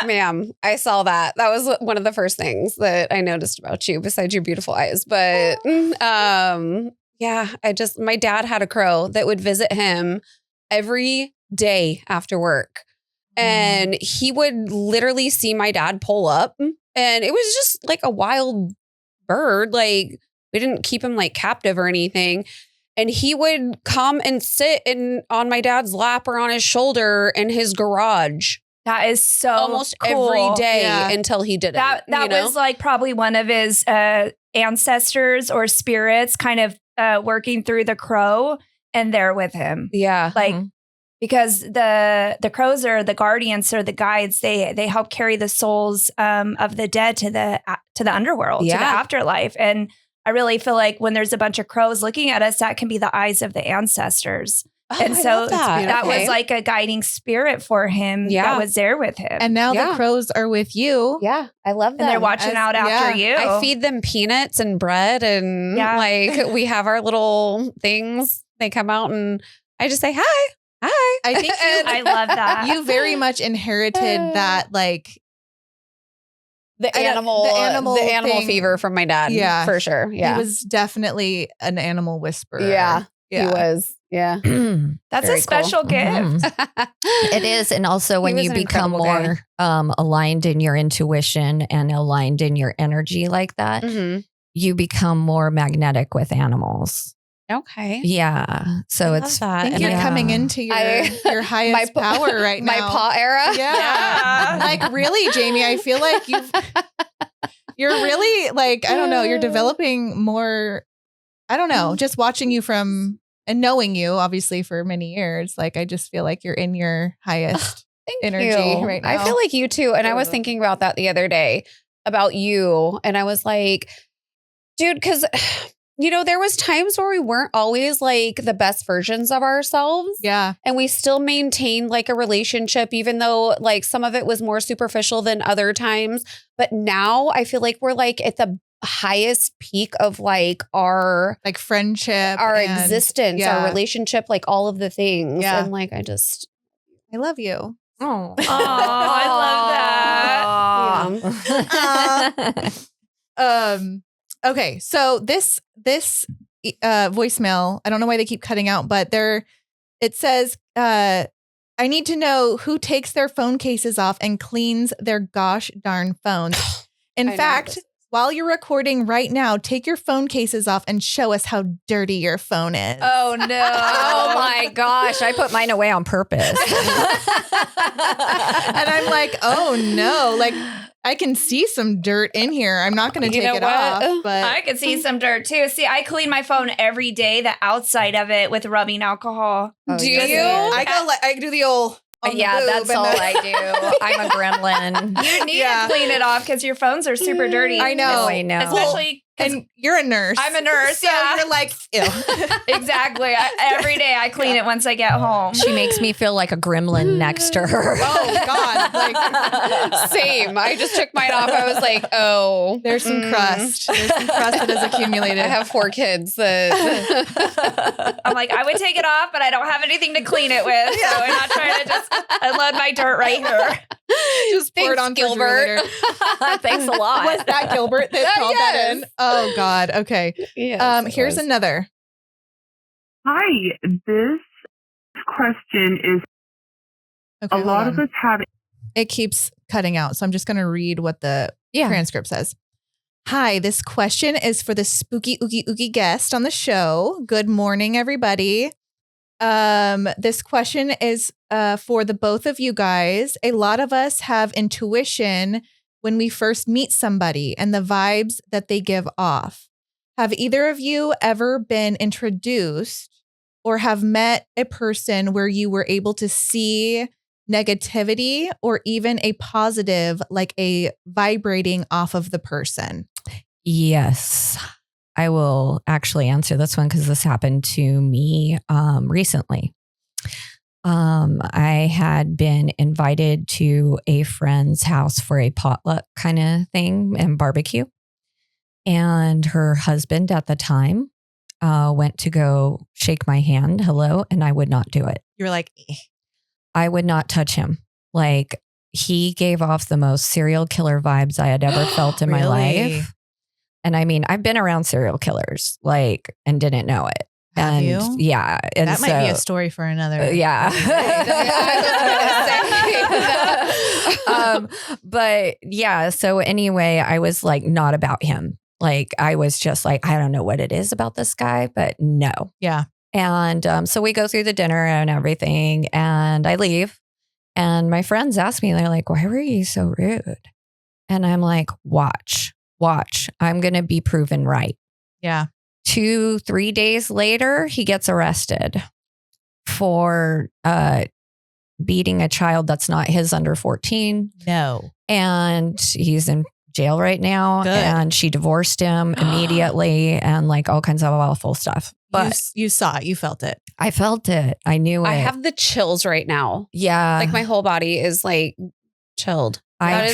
Ma'am, I saw that. That was one of the first things that I noticed about you, besides your beautiful eyes. But yeah, my dad had a crow that would visit him every day after work. And he would literally see my dad pull up, and it was just like a wild bird. Like, we didn't keep him like captive or anything. And he would come and sit on my dad's lap or on his shoulder in his garage That is so almost cool. every day Yeah. until he did it. That was like probably one of his ancestors or spirits kind of working through the crow, and they're with him. yeah. Like, because the crows are the guardians or the guides. They help carry the souls of the dead to the underworld, to the Yeah. afterlife. And I really feel like when there's a bunch of crows looking at us, that can be the eyes of the ancestors. And I so love that. that Okay. was like a guiding spirit for him Yeah. that was there with him. And now Yeah. the crows are with you. Yeah, I love that. And they're watching As- out after you. I feed them peanuts and bread, and Yeah. like we have our little things. They come out, and I just say hi. I think you, I love that. you very much inherited that, like, The I know, animal the animal thing. fever from my dad. Yeah. for sure. Yeah, he was definitely an animal whisperer. Yeah. Yeah. he was. Yeah. That's Very a special cool. gift. Mhm. It is. And also when was you an become incredible more aligned in your intuition and aligned in your energy like that, Mhm. you become more magnetic with animals. Okay. Yeah. So I love it's that. I think And you're yeah. coming into your, your highest my power right now. My paw era. Yeah. Like, really, Jamie, I feel like You're really like, I don't know, you're developing more, I don't know, just watching you from and knowing you obviously for many years. Like, I just feel like you're in your highest energy right now. I feel like you too. And I was thinking about that the other day about you. And I was like, dude, because, there was times where we weren't always like the best versions of ourselves. Yeah. And we still maintained like a relationship, even though like some of it was more superficial than other times. But now I feel like we're like at the highest peak of like our like friendship, our and, existence, our relationship, like all of the things. Yeah. And like, I love you. Oh, I love that. Okay, so this voicemail, I don't know why they keep cutting out, but it says, I need to know who takes their phone cases off and cleans their gosh darn phones. In fact, while you're recording right now, take your phone cases off and show us how dirty your phone is. Oh, no. Oh my gosh. I put mine away on purpose. And I'm like, oh no, like I can see some dirt in here. I'm not going to take it off, but I could see some dirt too. See, I clean my phone every day, the outside of it with rubbing alcohol. Do you? I do the old. on the Yeah, boob that's and all the- I do. I'm a gremlin. You need Yeah. to clean it off because your phones are super dirty. I know. I know. Especially And you're a nurse. I'm a nurse, So yeah. you're like, ew. exactly. Every day I clean it once I get home. She makes me feel like a gremlin next to her. Oh God. Like Same. I just took mine off. I was like, oh. there's some crust. There's some crust that has accumulated. I have 4 kids that I'm like, I would take it off, but I don't have anything to clean it with. So I'm not trying to just unload my dirt right here. just pour it on Gilbert. Thanks a lot. Was that Gilbert that called that in? Oh God. Okay. Yes, Here's another. Hi, this question is Okay, a hold lot on. of us have It keeps cutting out, so I'm just going to read what the transcript says. Hi, this question is for the spooky oogie oogie guest on the show. Good morning, everybody. This question is for the both of you guys. A lot of us have intuition when we first meet somebody and the vibes that they give off. Have either of you ever been introduced or have met a person where you were able to see negativity or even a positive, like a vibrating off of the person? Yes. I will actually answer this one because this happened to me recently. I had been invited to a friend's house for a potluck kind of thing and barbecue. And her husband at the time went to go shake my hand, hello, and I would not do it. You're like, I would not touch him. Like, he gave off the most serial killer vibes I had ever felt in my Really? life. And I mean, I've been around serial killers, like, and didn't know it. Have And you? yeah. And that might be a so- story for another. yeah. But yeah. So anyway, I was like, not about him. Like, I was just like, I don't know what it is about this guy, but no. Yeah. And so we go through the dinner and everything, and I leave. And my friends ask me, they're like, why were you so rude? And I'm like, watch. I'm going to be proven right. Yeah. 2-3 days later, he gets arrested for beating a child that's not his under 14. No. And he's in jail right now. Good. And she divorced him immediately and like all kinds of awful stuff. But you saw it. You felt it. I felt it. I knew it. I have the chills right now. Yeah. Like my whole body is like chilled. I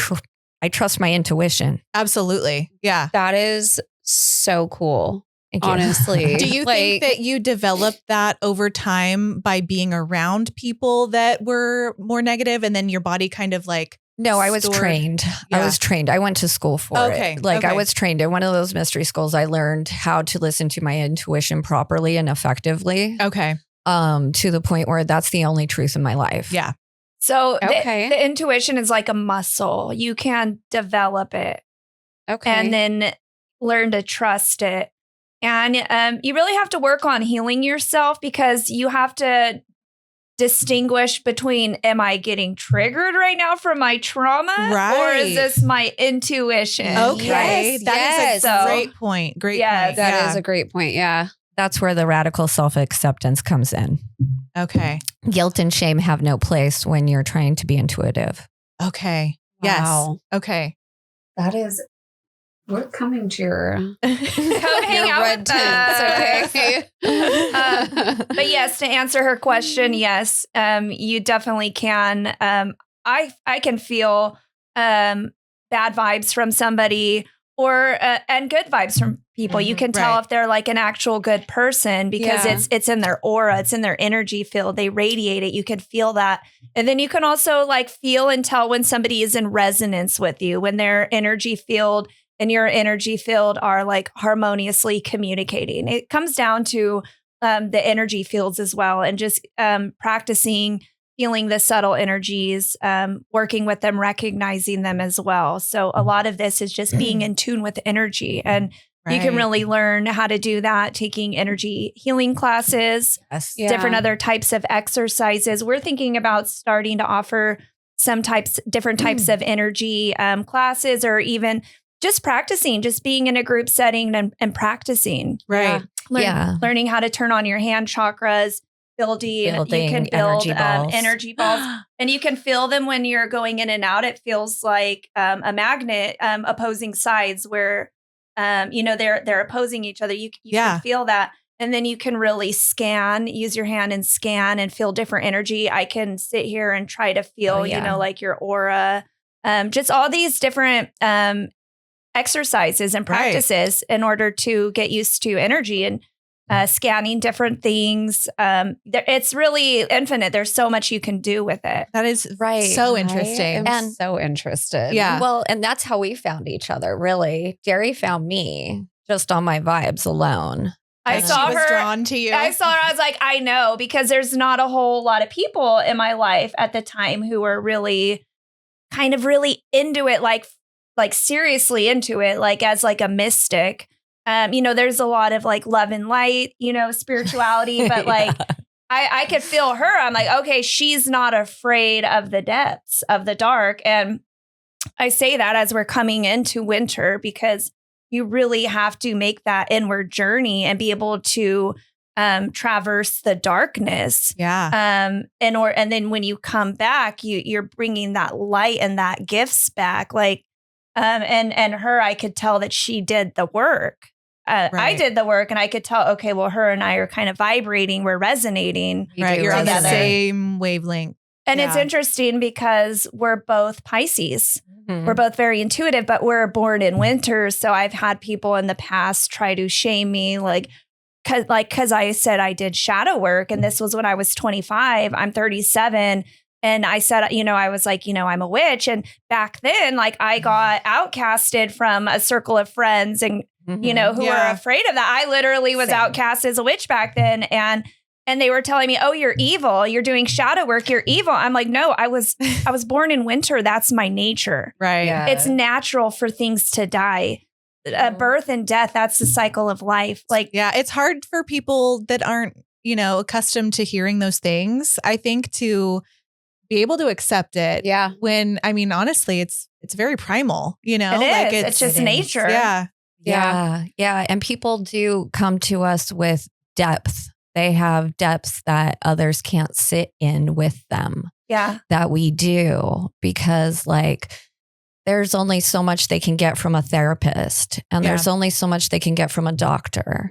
trust my intuition. Absolutely. Yeah. That is so cool. Thank you. Honestly. Do you think that you developed that over time by being around people that were more negative and then your body kind of like No, I was stored- trained. Yeah. I was trained. I went to school for Okay, it. Like I okay. was trained in one of those mystery schools. I learned how to listen to my intuition properly and effectively. Okay. To the point where that's the only truth in my life. Yeah. So Okay. the intuition is like a muscle. You can develop it Okay. and then learn to trust it. And you really have to work on healing yourself because you have to distinguish between, am I getting triggered right now from my trauma? Right. Or is this my intuition? Okay. Yes, That is a yes. great point. Great Yes. point. That is a great point. Yeah. That's where the radical self-acceptance comes in. Okay. Guilt and shame have no place when you're trying to be intuitive. Okay. Yes. Wow. Okay. That is, we're coming to your Come hang out red with us. tents, okay? But yes, to answer her question, yes, you definitely can. I can feel bad vibes from somebody or and good vibes from people. You can tell Right. if they're like an actual good person because Yeah. it's in their aura, it's in their energy field. They radiate it. You can feel that. And then you can also like feel and tell when somebody is in resonance with you, when their energy field and your energy field are like harmoniously communicating. It comes down to the energy fields as well, and just practicing feeling the subtle energies, working with them, recognizing them as well. So a lot of this is just being in tune with energy, and you can Right. really learn how to do that taking energy healing classes, Yeah. different other types of exercises. We're thinking about starting to offer different types of energy classes, or even just practicing, just being in a group setting and practicing. Right. Learning how to turn on your hand chakras, building you can build energy balls, and you can feel them when you're going in and out. It feels like a magnet opposing sides where they're opposing each other. You can feel that. And then you can really use your hand and scan and feel different energy. I can sit here and try to feel, like your aura, just all these different exercises and practices in order to get used to energy and scanning different things. It's really infinite. There's so much you can do with it. That is so interesting. I'm so interested. Yeah. Well, and that's how we found each other, really. Jerry found me just on my vibes alone. I saw she was her. drawn to you. I saw her. I was like, I know, because there's not a whole lot of people in my life at the time who were really into it, like seriously into it, like as like a mystic. There's a lot of like love and light, spirituality, but like I could feel her. I'm like, okay, she's not afraid of the depths of the dark. And I say that as we're coming into winter, because you really have to make that inward journey and be able to traverse the darkness. Yeah. And then when you come back, you're bringing that light and that gifts back. Like, and her, I could tell that she did the work. I did the work, and I could tell, okay, well, her and I are kind of vibrating. We're resonating. Right. You're on the together. same wavelength. And it's interesting because we're both Pisces. Mm-hmm. We're both very intuitive, but we're born in winter. So I've had people in the past try to shame me, because I said I did shadow work. And this was when I was 25. I'm 37. And I said, I was like, I'm a witch. And back then, like, I got outcasted from a circle of friends and, who were afraid of that. I literally was outcast as a witch back then. And they were telling me, oh, you're evil. You're doing shadow work. You're evil. I'm like, no, I was born in winter. That's my nature. Right. Yeah. It's natural for things to die. Birth and death. That's the cycle of life. Like, yeah, it's hard for people that aren't, accustomed to hearing those things, I think, to be able to accept it. Yeah. When, honestly, it's very primal, it is. It's just nature. Yeah. Yeah. And people do come to us with depth. They have depths that others can't sit in with them. Yeah. That we do, because like there's only so much they can get from a therapist, and there's only so much they can get from a doctor,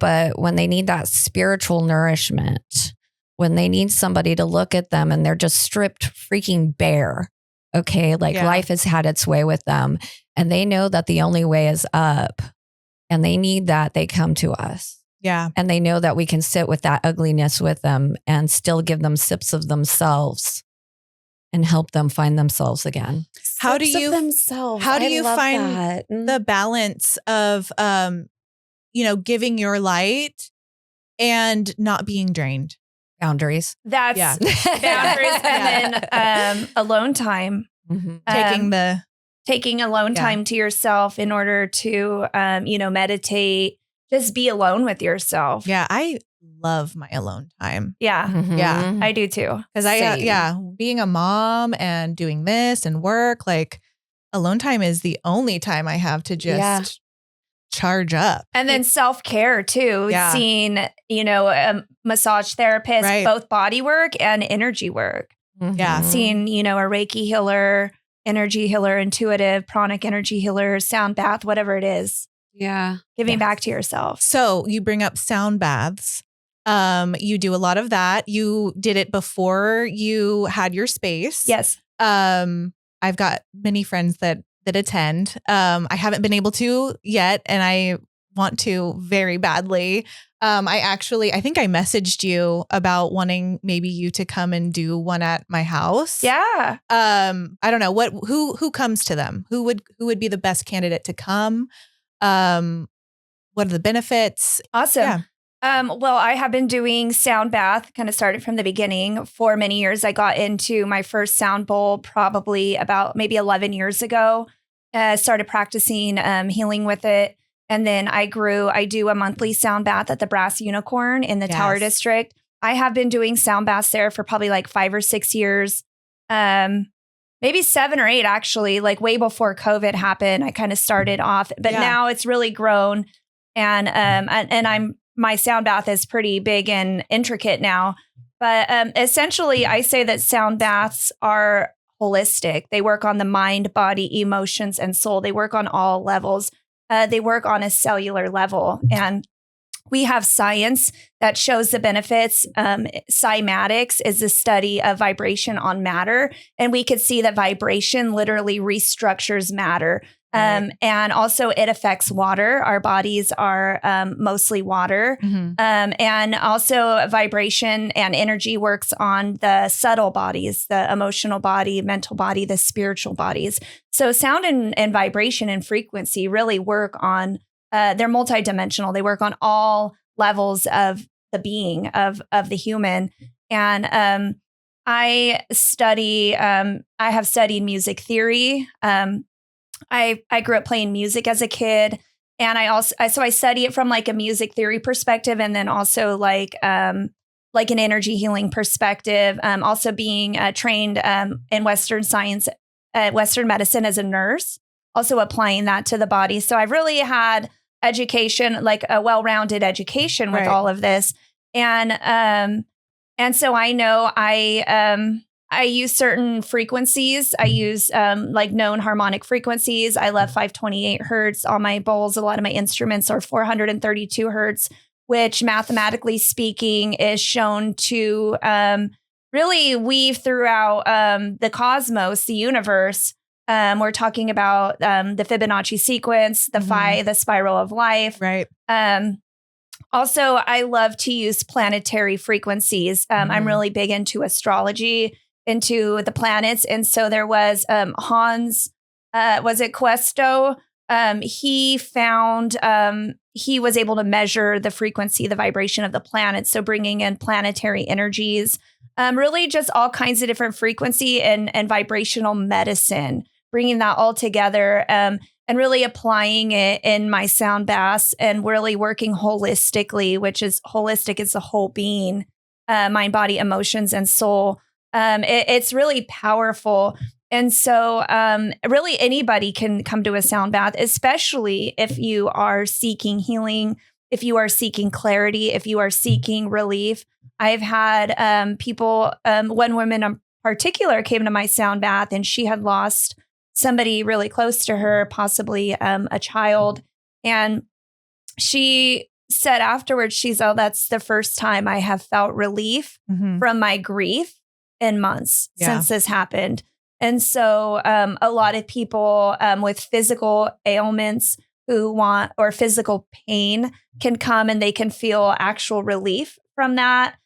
but when they need that spiritual nourishment, when they need somebody to look at them and they're just stripped freaking bare. Okay. Like life has had its way with them, and they know that the only way is up, and they need that. They come to us. Yeah. And they know that we can sit with that ugliness with them and still give them sips of themselves and help them find themselves again. How do Sips of you themselves. How do I you love find that. the balance of giving your light and not being drained? Boundaries. That's boundaries. And then alone time. Mm-hmm. Taking alone time to yourself in order to meditate. Just be alone with yourself. Yeah, I love my alone time. Yeah. Yeah. I do too. Because being a mom and doing this and work, like alone time is the only time I have to just charge up. And then self-care too, seeing, a massage therapist, both body work and energy work. Yeah. Seeing, a Reiki healer, energy healer, intuitive, pranic energy healer, sound bath, whatever it is. Yeah. Giving back to yourself. So you bring up sound baths. You do a lot of that. You did it before you had your space. Yes. I've got many friends that attend. I haven't been able to yet, and I want to very badly. I think I messaged you about wanting maybe you to come and do one at my house. Yeah. I don't know who comes to them. Who would be the best candidate to come? What are the benefits? Awesome. Yeah. Well, I have been doing sound bath, kind of started from the beginning for many years. I got into my first sound bowl probably about maybe 11 years ago. Started practicing healing with it. And then I do a monthly sound bath at the Brass Unicorn in the Tower District. I have been doing sound baths there for probably like 5 or 6 years. Maybe 7 or 8, actually, like way before COVID happened. I kind of started off, but now it's really grown. And my sound bath is pretty big and intricate now. But essentially, I say that sound baths are holistic. They work on the mind, body, emotions, and soul. They work on all levels. They work on a cellular level. And we have science that shows the benefits. Cymatics is the study of vibration on matter. And we could see that vibration literally restructures matter. And also it affects water. Our bodies are mostly water. And also vibration and energy works on the subtle bodies, the emotional body, mental body, the spiritual bodies. So sound and vibration and frequency really work on, they're multidimensional. They work on all levels of the being of the human. And I have studied music theory. I grew up playing music as a kid, and I study it from like a music theory perspective, and then also like an energy healing perspective. Also being trained in Western science, Western medicine as a nurse, also applying that to the body. So I've really had education, like a well-rounded education with all of this, and so I know I use certain frequencies. I use like known harmonic frequencies. I love 528 hertz on my bowls. A lot of my instruments are 432 hertz, which mathematically speaking is shown to really weave throughout the cosmos, the universe. We're talking about the Fibonacci sequence, the phi, the spiral of life. Right. Also, I love to use planetary frequencies. I'm really big into astrology, into the planets. And so there was Hans, was it Questo? He found, he was able to measure the frequency, the vibration of the planets. So bringing in planetary energies, really just all kinds of different frequency and vibrational medicine, bringing that all together and really applying it in my sound baths and really working holistically, which is holistic is the whole being, mind, body, emotions, and soul. It's really powerful. And so really anybody can come to a sound bath, especially if you are seeking healing, if you are seeking clarity, if you are seeking relief. I've had people, one woman in particular came to my sound bath and she had lost somebody really close to her, possibly a child. And she said afterwards, that's the first time I have felt relief from my grief in months since this happened. And so a lot of people with physical ailments or physical pain can come and they can feel actual relief from that.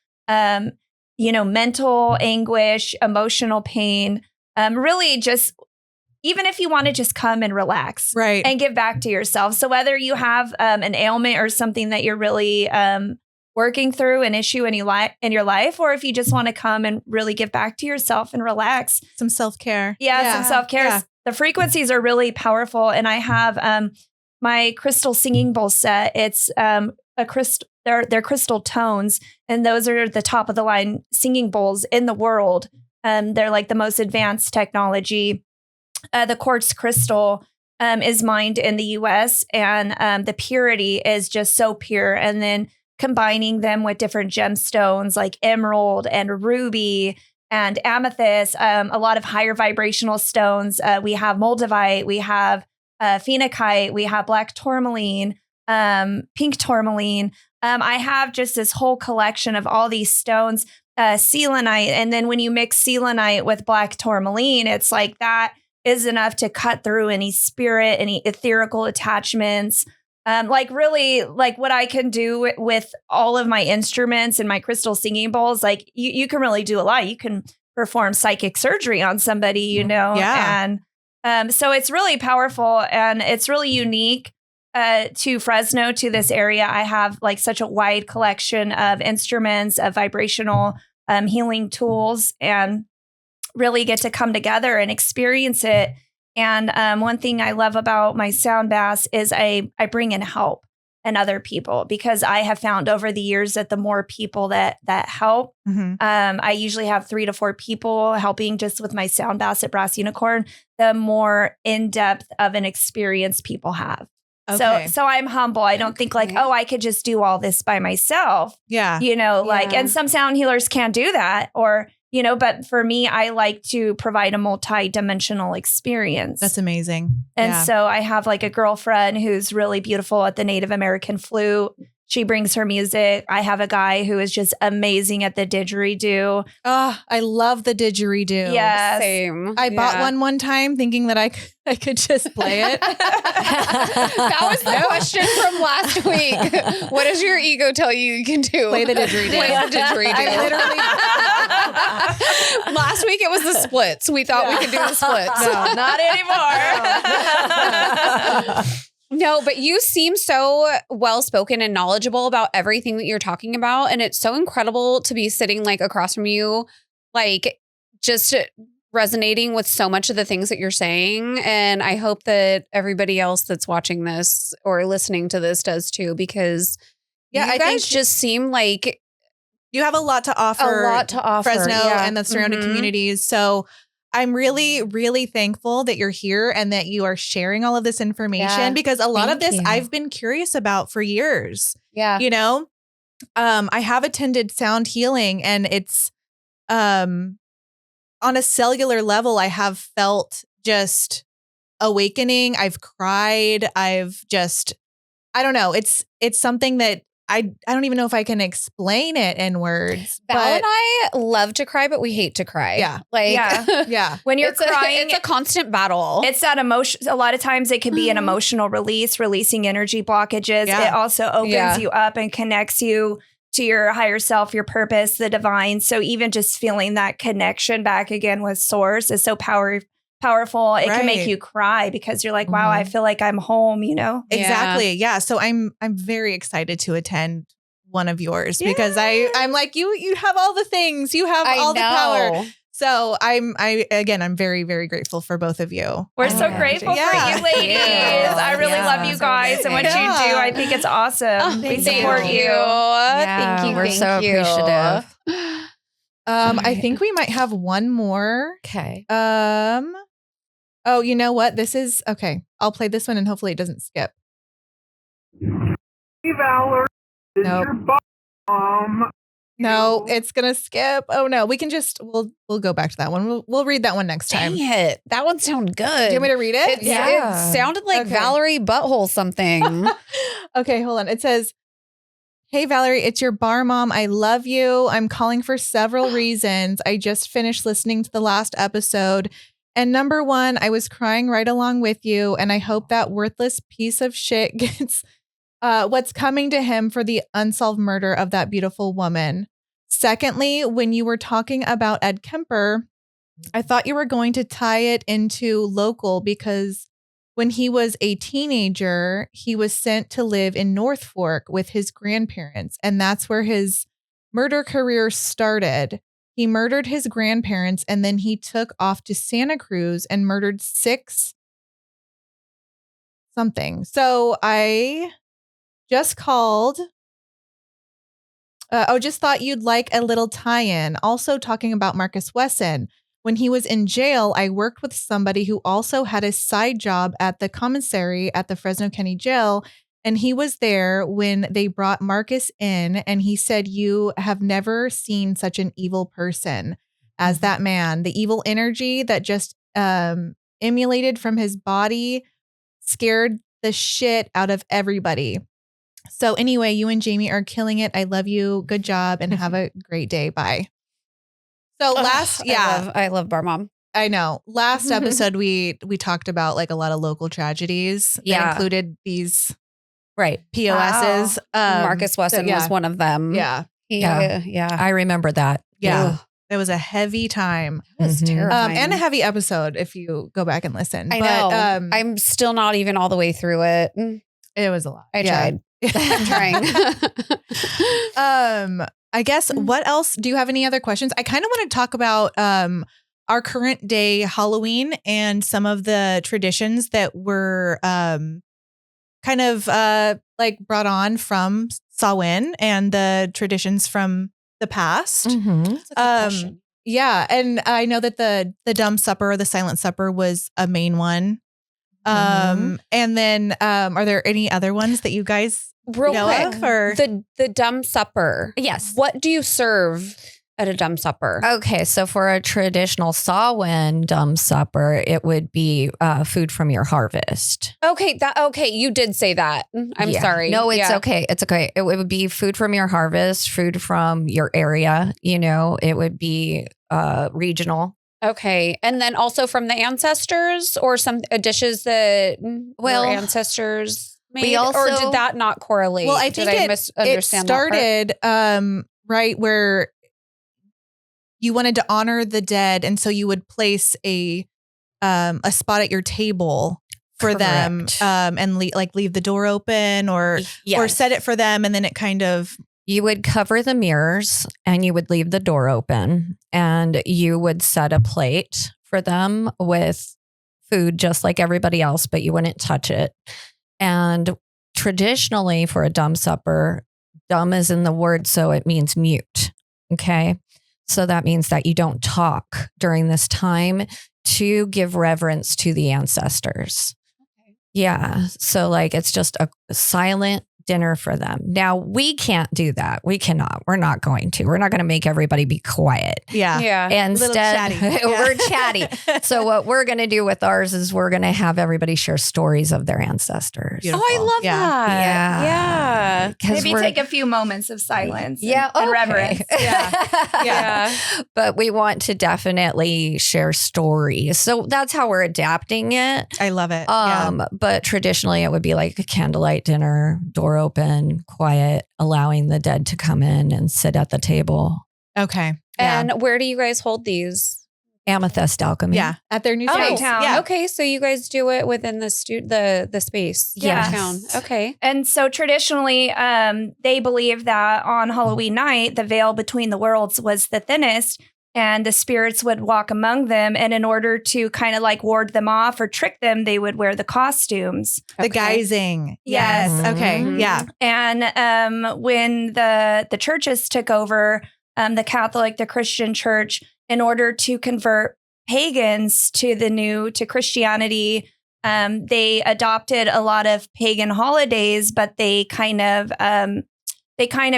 Mental anguish, emotional pain, really just, even if you want to just come and relax and give back to yourself. So whether you have an ailment or something that you're really working through, an issue in your life, or if you just want to come and really give back to yourself and relax. Some self-care. Some self-care. Yeah. The frequencies are really powerful. And I have my crystal singing bowl set. It's a crystal. They're crystal tones, and those are the top of the line singing bowls in the world. They're like the most advanced technology. The quartz crystal is mined in the U.S. and the purity is just so pure. And then combining them with different gemstones like emerald and ruby and amethyst, a lot of higher vibrational stones. We have moldavite, we have phenakite, we have black tourmaline, pink tourmaline. I have just this whole collection of all these stones, selenite. And then when you mix selenite with black tourmaline, it's like that is enough to cut through any spirit, any etherical attachments. Like really, like what I can do with all of my instruments and my crystal singing bowls, like you can really do a lot. You can perform psychic surgery on somebody, you know? Yeah. And so it's really powerful and it's really unique to Fresno, to this area. I have like such a wide collection of instruments, of vibrational healing tools, and really get to come together and experience it. And one thing I love about my sound baths is I bring in help and other people, because I have found over the years that the more people that help, I usually have 3 to 4 people helping just with my sound baths at Brass Unicorn, the more in-depth of an experience people have. Okay. So I'm humble. I don't think like, oh, I could just do all this by myself. Yeah. You know, like, and some sound healers can't do that, or, you know, but for me, I like to provide a multi-dimensional experience. That's amazing. And so I have like a girlfriend who's really beautiful at the Native American flute. She brings her music. I have a guy who is just amazing at the didgeridoo. Oh, I love the didgeridoo. Yes. Same. I bought one time thinking that I could just play it. That was the question from last week. What does your ego tell you can do? Play the didgeridoo. Play the didgeridoo. I literally. Last week it was the splits. We thought we could do the splits. No, not anymore. No, but you seem so well-spoken and knowledgeable about everything that you're talking about. And it's so incredible to be sitting like across from you, like just resonating with so much of the things that you're saying. And I hope that everybody else that's watching this or listening to this does too, because you guys just seem like you have a lot to offer. Fresno and the surrounding communities. So I'm really, really thankful that you're here and that you are sharing all of this information, because a lot of this I've been curious about for years. Yeah. You know, I have attended sound healing, and it's on a cellular level, I have felt just awakening. I've cried. I don't know. It's something that I don't even know if I can explain it in words. Val and I love to cry, but we hate to cry. Yeah. Like, yeah. When you're crying, it's a constant battle. It's that emotion. A lot of times it can be an emotional release, releasing energy blockages. Yeah. It also opens you up and connects you to your higher self, your purpose, the divine. So even just feeling that connection back again with source is so powerful. It can make you cry because you're like, wow, I feel like I'm home, you know? Exactly. Yeah. So I'm very excited to attend one of yours because I'm like, you have all the things, you have all the power. So I'm very, very grateful for both of you. We're so grateful for you ladies. I really love you guys and what you do. I think it's awesome. We support you. Thank you. We're so appreciative. I think we might have one more. Okay. Oh, you know what? This is okay. I'll play this one and hopefully it doesn't skip. Hey, Valerie. Is your bomb? No, it's gonna skip. Oh no, we can just we'll go back to that one. We'll read that one next time. Dang it. That one sounded good. Do you want me to read it? It sounded like Valerie Butthole something. Okay, hold on. It says, "Hey Valerie, it's your bar mom. I love you. I'm calling for several reasons. I just finished listening to the last episode. And number one, I was crying right along with you. And I hope that worthless piece of shit gets what's coming to him for the unsolved murder of that beautiful woman. Secondly, when you were talking about Ed Kemper, I thought you were going to tie it into local because when he was a teenager, he was sent to live in North Fork with his grandparents. And that's where his murder career started. He murdered his grandparents and then he took off to Santa Cruz and murdered 6 something. So I just called Just thought you'd like a little tie-in. Also talking about Marcus Wesson. When he was in jail, I worked with somebody who also had a side job at the commissary at the Fresno County Jail. And he was there when they brought Marcus in. And he said, you have never seen such an evil person as that man. The evil energy that just emulated from his body scared the shit out of everybody. So anyway, you and Jamie are killing it. I love you. Good job and have a great day. Bye. So I love Bar Mom. I know. Last episode, we talked about like a lot of local tragedies that included these POSs. Wow. Marcus Wesson was one of them. Yeah. I remember that. Yeah. It was a heavy time. It was terrifying. And a heavy episode if you go back and listen. I know. I'm still not even all the way through it. It was a lot. I tried. I'm trying. I guess what else? Do you have any other questions? I kind of want to talk about our current day Halloween and some of the traditions that were kind of like brought on from Samhain and the traditions from the past. That's a good question. Yeah. And I know that the dumb supper or the silent supper was a main one. And then are there any other ones that you guys Real know quick, of, or? the dumb supper. Yes. What do you serve at a dumb supper? Okay, so for a traditional Samhain dumb supper, it would be food from your harvest. Okay, you did say that. I'm sorry. No, it's okay. It's okay. It would be food from your harvest, food from your area. You know, it would be regional. Okay, and then also from the ancestors or some dishes that your ancestors made, or did that not correlate? Well, I think it started right where you wanted to honor the dead, and so you would place a spot at your table for them, and leave the door open or set it for them, and then it kind of. You would cover the mirrors and you would leave the door open, and you would set a plate for them with food just like everybody else, but you wouldn't touch it. And traditionally for a dumb supper, dumb is in the word, so it means mute. Okay. So that means that you don't talk during this time to give reverence to the ancestors. Okay. Yeah. So like it's just a silent dinner for them. Now we can't do that. We cannot. We're not going to. We're not going to make everybody be quiet. Yeah. Instead, we're chatty. So what we're going to do with ours is we're going to have everybody share stories of their ancestors. Beautiful. Oh, I love that. Yeah. Maybe take a few moments of silence and reverence. Yeah. But we want to definitely share stories. So that's how we're adapting it. I love it. But traditionally it would be like a candlelight dinner, door open, quiet, allowing the dead to come in and sit at the table. Okay. And where do you guys hold these? Amethyst Alchemy. Yeah. At their new space. Yeah. Okay. So you guys do it within the space. Yes. Town. Okay. And so traditionally, they believe that on Halloween night, the veil between the worlds was the thinnest, and the spirits would walk among them. And in order to kind of like ward them off or trick them, they would wear the costumes. The guising. Yes. Okay. Mm-hmm. Yeah. And when the churches took over, the Catholic, the Christian church, in order to convert pagans to Christianity, they adopted a lot of pagan holidays, but they kind of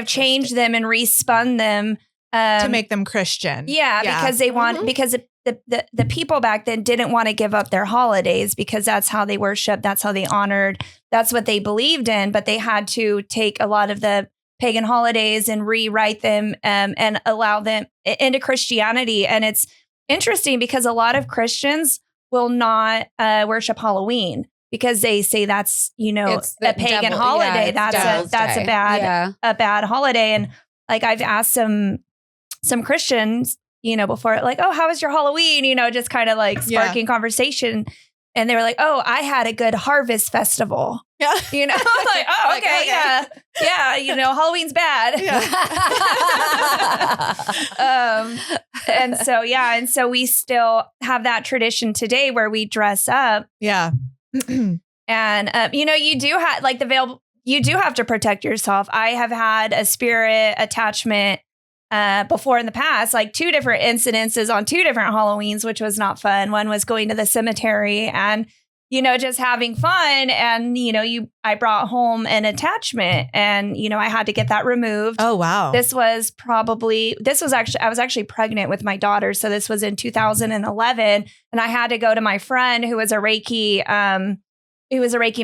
changed them and respun them. To make them Christian. Yeah, because they want, because the people back then didn't want to give up their holidays because that's how they worshiped, that's how they honored, that's what they believed in. But they had to take a lot of the pagan holidays and rewrite them and allow them into Christianity. And it's interesting because a lot of Christians will not worship Halloween because they say that's, it's a pagan holiday. That's a bad holiday. And like I've asked some Christians, before, like, oh, how was your Halloween? Just kind of like sparking conversation. And they were like, oh, I had a good harvest festival. Yeah. Like, oh, okay. Yeah. Halloween's bad. Yeah. And so we still have that tradition today where we dress up. Yeah. And, you do have like the you do have to protect yourself. I have had a spirit attachment before in the past, like 2 different incidences on 2 different Halloweens, which was not fun. One was going to the cemetery and, just having fun. And, I brought home an attachment and, I had to get that removed. Oh, wow. I was actually pregnant with my daughter. So this was in 2011. And I had to go to my friend who was a Reiki,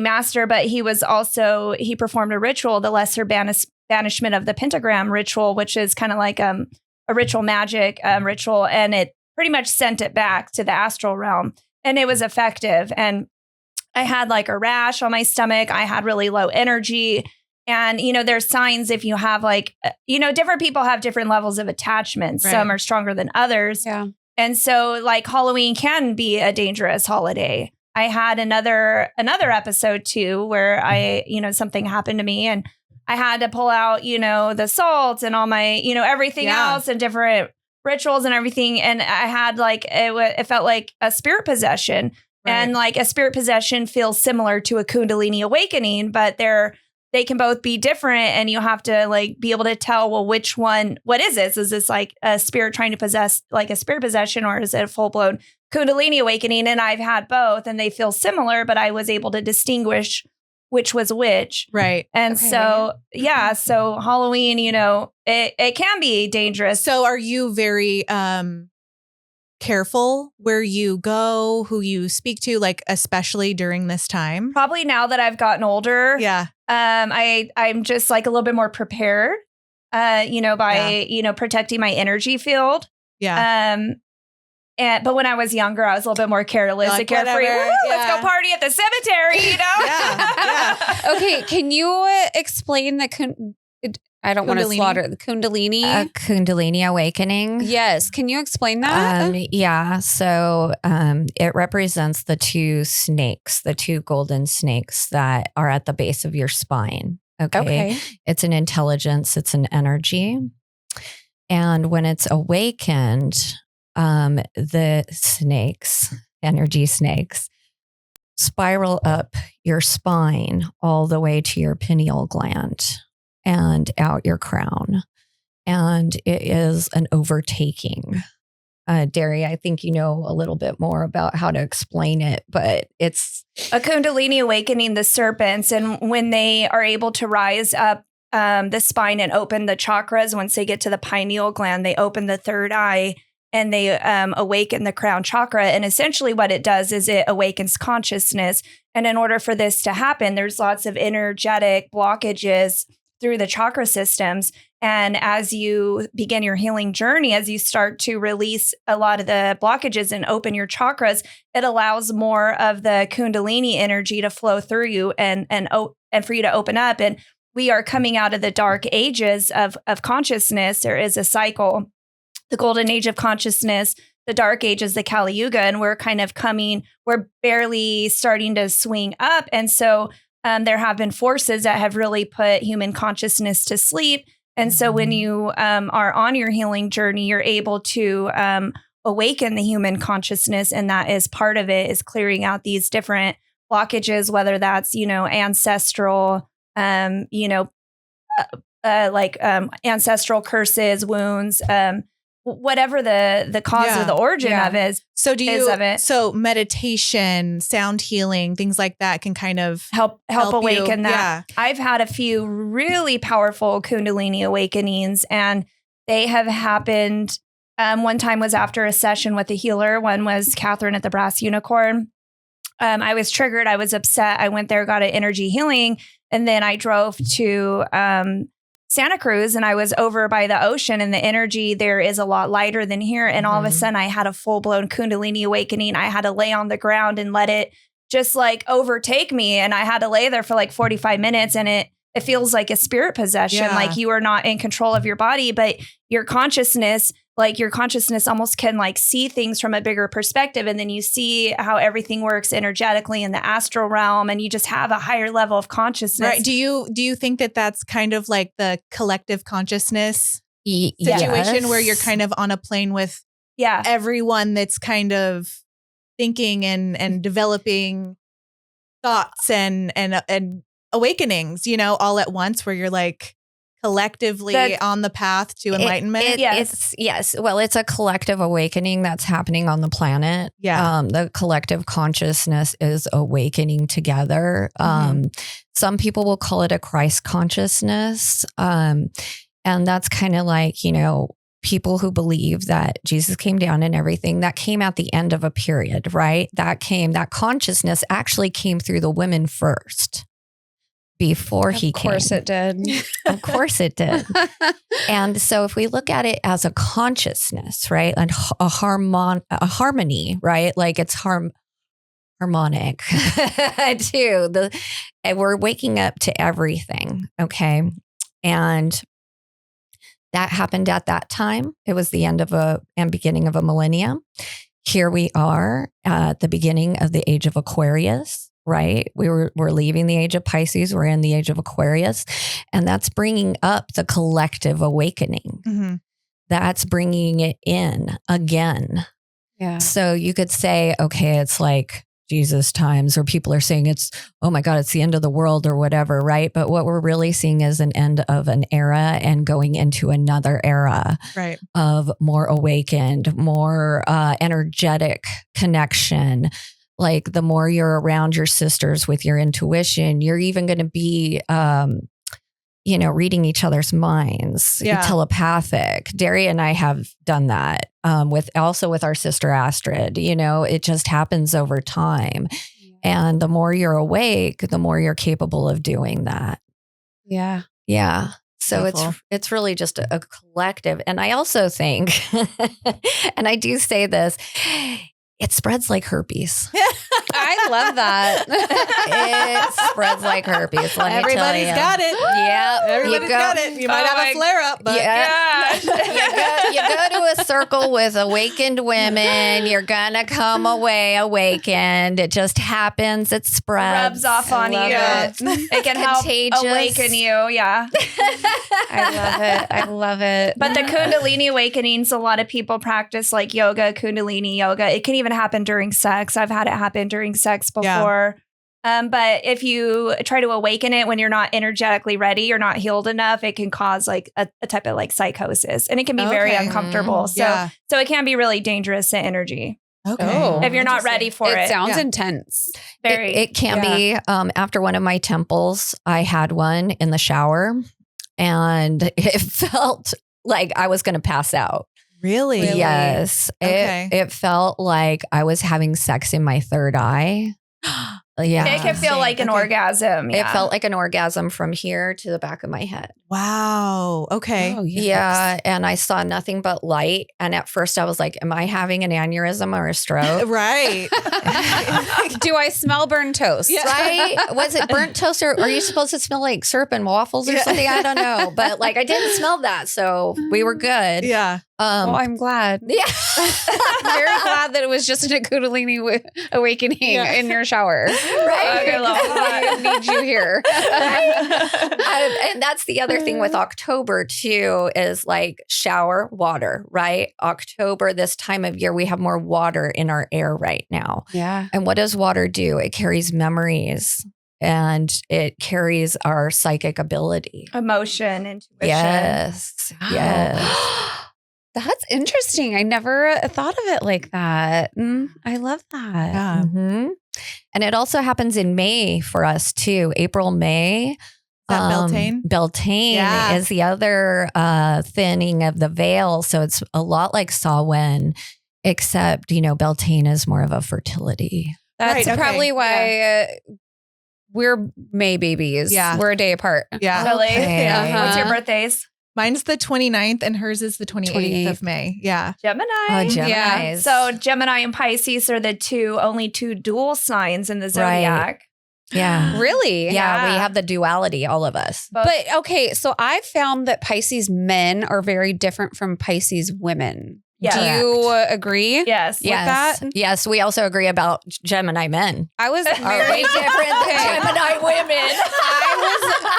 master, but he performed a ritual, the lesser banishment of the pentagram ritual, which is kind of like a ritual magic ritual. And it pretty much sent it back to the astral realm and it was effective. And I had like a rash on my stomach. I had really low energy. And, there's signs if you have like, different people have different levels of attachment. Right. Some are stronger than others. Yeah. And so like Halloween can be a dangerous holiday. I had another episode too, where something happened to me and I had to pull out, the salt and all my, everything else and different rituals and everything. And I had like, it felt like a spirit possession. Right. And like a spirit possession feels similar to a Kundalini awakening, but they can both be different. And you have to like be able to tell, well, which one, what is this? Is this like a spirit trying to possess, like a spirit possession, or is it a full blown Kundalini awakening? And I've had both and they feel similar, but I was able to distinguish which was which. Right. And so Halloween, it can be dangerous. So are you very careful where you go, who you speak to, like especially during this time? Probably now that I've gotten older. Yeah. I'm just like a little bit more prepared, by protecting my energy field. Yeah. But when I was younger, I was a little bit more careless and carefree. Let's go party at the cemetery, Yeah. Okay, can you explain I don't want to slaughter the Kundalini. Kundalini awakening. Yes. Can you explain that? Yeah. So it represents the 2 snakes, the 2 golden snakes that are at the base of your spine. Okay. It's an intelligence. It's an energy. And when it's awakened, the snakes, energy snakes, spiral up your spine all the way to your pineal gland and out your crown. And it is an overtaking. Derry, I think you know a little bit more about how to explain it, but it's a Kundalini awakening the serpents. And when they are able to rise up the spine and open the chakras, once they get to the pineal gland, they open the 3rd eye and they awaken the crown chakra. And essentially what it does is it awakens consciousness. And in order for this to happen, there's lots of energetic blockages through the chakra systems. And as you begin your healing journey, as you start to release a lot of the blockages and open your chakras, it allows more of the Kundalini energy to flow through you and for you to open up. And we are coming out of the dark ages of consciousness. There is a cycle, the golden age of consciousness, the dark ages, the Kali Yuga, and we're barely starting to swing up. And so there have been forces that have really put human consciousness to sleep. And so when you are on your healing journey, you're able to awaken the human consciousness. And that is part of it, is clearing out these different blockages, whether that's, ancestral, ancestral curses, wounds, whatever the cause or the origin of is. So so meditation, sound healing, things like that can kind of help awaken you. that. Yeah. I've had a few really powerful Kundalini awakenings, and they have happened. One time was after a session with a healer. One was Catherine at the Brass Unicorn. I was triggered. I was upset. I went there, got an energy healing, and then I drove to Santa Cruz, and I was over by the ocean, and the energy there is a lot lighter than here. And all of a sudden I had a full blown Kundalini awakening. I had to lay on the ground and let it just like overtake me. And I had to lay there for like 45 minutes, and it feels like a spirit possession. Yeah. Like you are not in control of your body, but your consciousness almost can like see things from a bigger perspective. And then you see how everything works energetically in the astral realm, and you just have a higher level of consciousness. Right. Do you think that that's kind of like the collective consciousness situation where you're kind of on a plane with everyone that's kind of thinking and developing thoughts and awakenings, all at once where you're like collectively on the path to enlightenment. Yes. Well, it's a collective awakening that's happening on the planet. Yeah. The collective consciousness is awakening together. Some people will call it a Christ consciousness. And that's kind of like, people who believe that Jesus came down and everything that came at the end of a period, right? That consciousness actually came through the women first. Before he came. Of course it did. Of course it did. And so if we look at it as a consciousness, right? And a harmony, right? Like it's harmonic too. And we're waking up to everything. Okay. And that happened at that time. It was the end of and beginning of a millennium. Here we are at the beginning of the age of Aquarius. Right. We're leaving the age of Pisces. We're in the age of Aquarius. And that's bringing up the collective awakening. Mm-hmm. That's bringing it in again. Yeah. So you could say, okay, it's like Jesus times, or people are saying it's, oh my God, it's the end of the world or whatever. Right. But what we're really seeing is an end of an era and going into another era of more awakened, more energetic connection. Like the more you're around your sisters with your intuition, you're even going to be, reading each other's minds, telepathic. Daria and I have done that with our sister Astrid. It just happens over time. And the more you're awake, the more you're capable of doing that. Yeah. Yeah. So Beautiful. it's really just a collective. And I also think, and I do say this, it spreads like herpes. I love that. It spreads like herpes. Everybody's got it. Yeah. Everybody's got it. You might have a flare up, but you go to a circle with awakened women. You're going to come away awakened. It just happens. It spreads. Rubs off on you. It can help awaken you. Yeah. I love it. But the Kundalini awakenings, a lot of people practice like yoga, Kundalini yoga. It can even happen during sex. I've had it happen during sex before. But if you try to awaken it when you're not energetically ready, you're not healed enough, it can cause like a type of like psychosis, and it can be very uncomfortable. So it can be really dangerous to energy. Okay. If you're not ready for it. It sounds intense. Very. It can be. After one of my temples, I had one in the shower, and it felt like I was going to pass out. Really? Yes. Okay. It felt like I was having sex in my third eye. Yeah. It can feel like an orgasm. It felt like an orgasm from here to the back of my head. Wow. Okay. Oh, yes. Yeah. And I saw nothing but light. And at first I was like, am I having an aneurysm or a stroke? Right. Do I smell burnt toast? Yeah. Right? Was it burnt toast, or are you supposed to smell like syrup and waffles or something? I don't know. But like I didn't smell that. So we were good. Yeah. Well, I'm glad. Yeah. Very glad that it was just a Kundalini awakening in your shower. Right. I need you here. And that's the other thing with October too, is like shower water, right? October, this time of year, we have more water in our air right now. Yeah. And what does water do? It carries memories, and it carries our psychic ability. Emotion, intuition. Yes. Wow. Yes. That's interesting. I never thought of it like that. I love that. Yeah. Mm-hmm. And it also happens in May for us too. April, May. that Beltane? Beltane is the other thinning of the veil. So it's a lot like Samhain, except, Beltane is more of a fertility. That's Right, okay. probably why we're May babies. Yeah. We're a day apart. Yeah. Really? Okay. Yeah. What's your birthdays? Mine's the 29th and hers is the 28th of May. Yeah. Gemini. Oh, Geminis. Yeah. So Gemini and Pisces are the only two dual signs in the zodiac. Yeah. Really? Yeah, we have the duality, all of us. But okay, so I've found that Pisces men are very different from Pisces women. Yeah. Do you agree? Yes. Yes. that? Yes, we also agree about Gemini men. I was Are way different than Gemini women.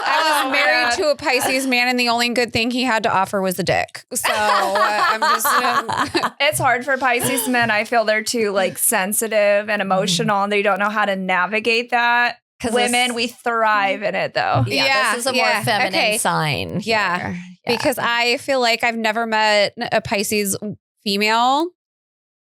I was married to a Pisces man, and the only good thing he had to offer was a dick. So I'm just. It's hard for Pisces men. I feel they're too like sensitive and emotional, and they don't know how to navigate that. women, we thrive in it though. This is a more feminine sign. Yeah. Because I feel like I've never met a Pisces female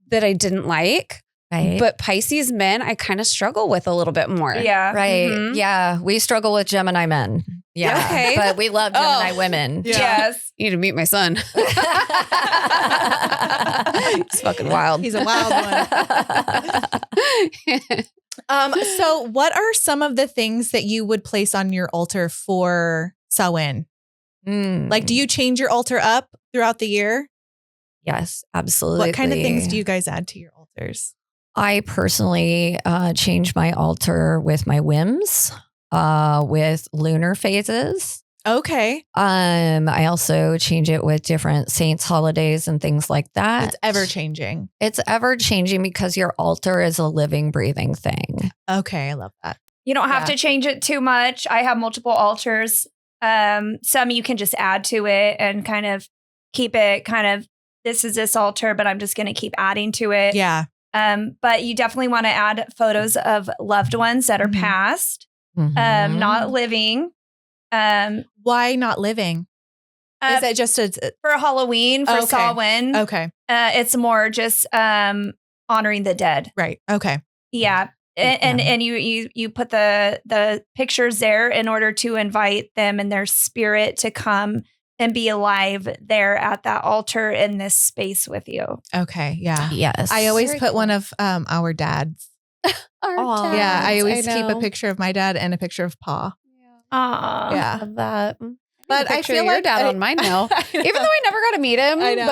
that I didn't like. Right. But Pisces men, I kind of struggle with a little bit more. Yeah. Right. Mhm. Yeah. We struggle with Gemini men. Yeah. Okay. But we love Gemini women. Yeah. Yes. You need to meet my son. He's fucking wild. He's a wild one. So what are some of the things that you would place on your altar for Samhain? Like, do you change your altar up throughout the year? Yes, absolutely. What kind of things do you guys add to your altars? I personally change my altar with my whims, with lunar phases. Okay. I also change it with different saints' holidays and things like that. It's ever changing. It's ever changing because your altar is a living, breathing thing. Okay. I love that. You don't have to change it too much. I have multiple altars. Some you can just add to it and kind of keep it this is this altar, but I'm just going to keep adding to it. Yeah. But you definitely want to add photos of loved ones that are passed, not living. Why not living? Is it just for Halloween, for Samhain? Okay. It's more just honoring the dead. Right. Okay. Yeah. And you put the pictures there in order to invite them and their spirit to come and be alive there at that altar in this space with you. Okay. Yeah. Yes. I always put one of our dads. Our Yeah. I always keep a know. picture of my dad and a picture of Pa. Aww. Yeah. Love that. But I feel your like dad on mine now. Even though I never got to meet him, I know.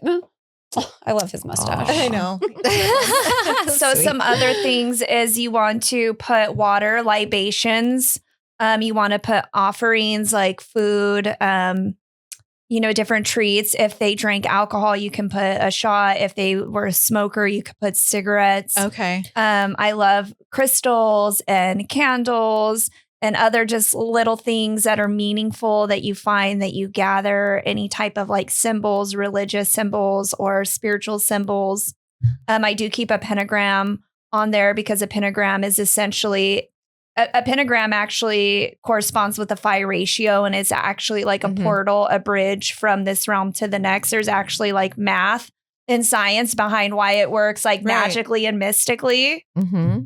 but I love his mustache. I know. So some other things is you want to put water libations. You want to put offerings like food, different treats. If they drank alcohol, you can put a shot. If they were a smoker, you could put cigarettes. Okay. I love crystals and candles and other just little things that are meaningful that you find that you gather, any type of like symbols, religious symbols or spiritual symbols. I do keep a pentagram on there because a pentagram is essentially a pentagram actually corresponds with the phi ratio and it's actually like a portal, a bridge from this realm to the next. There's actually like math and science behind why it works like magically and mystically,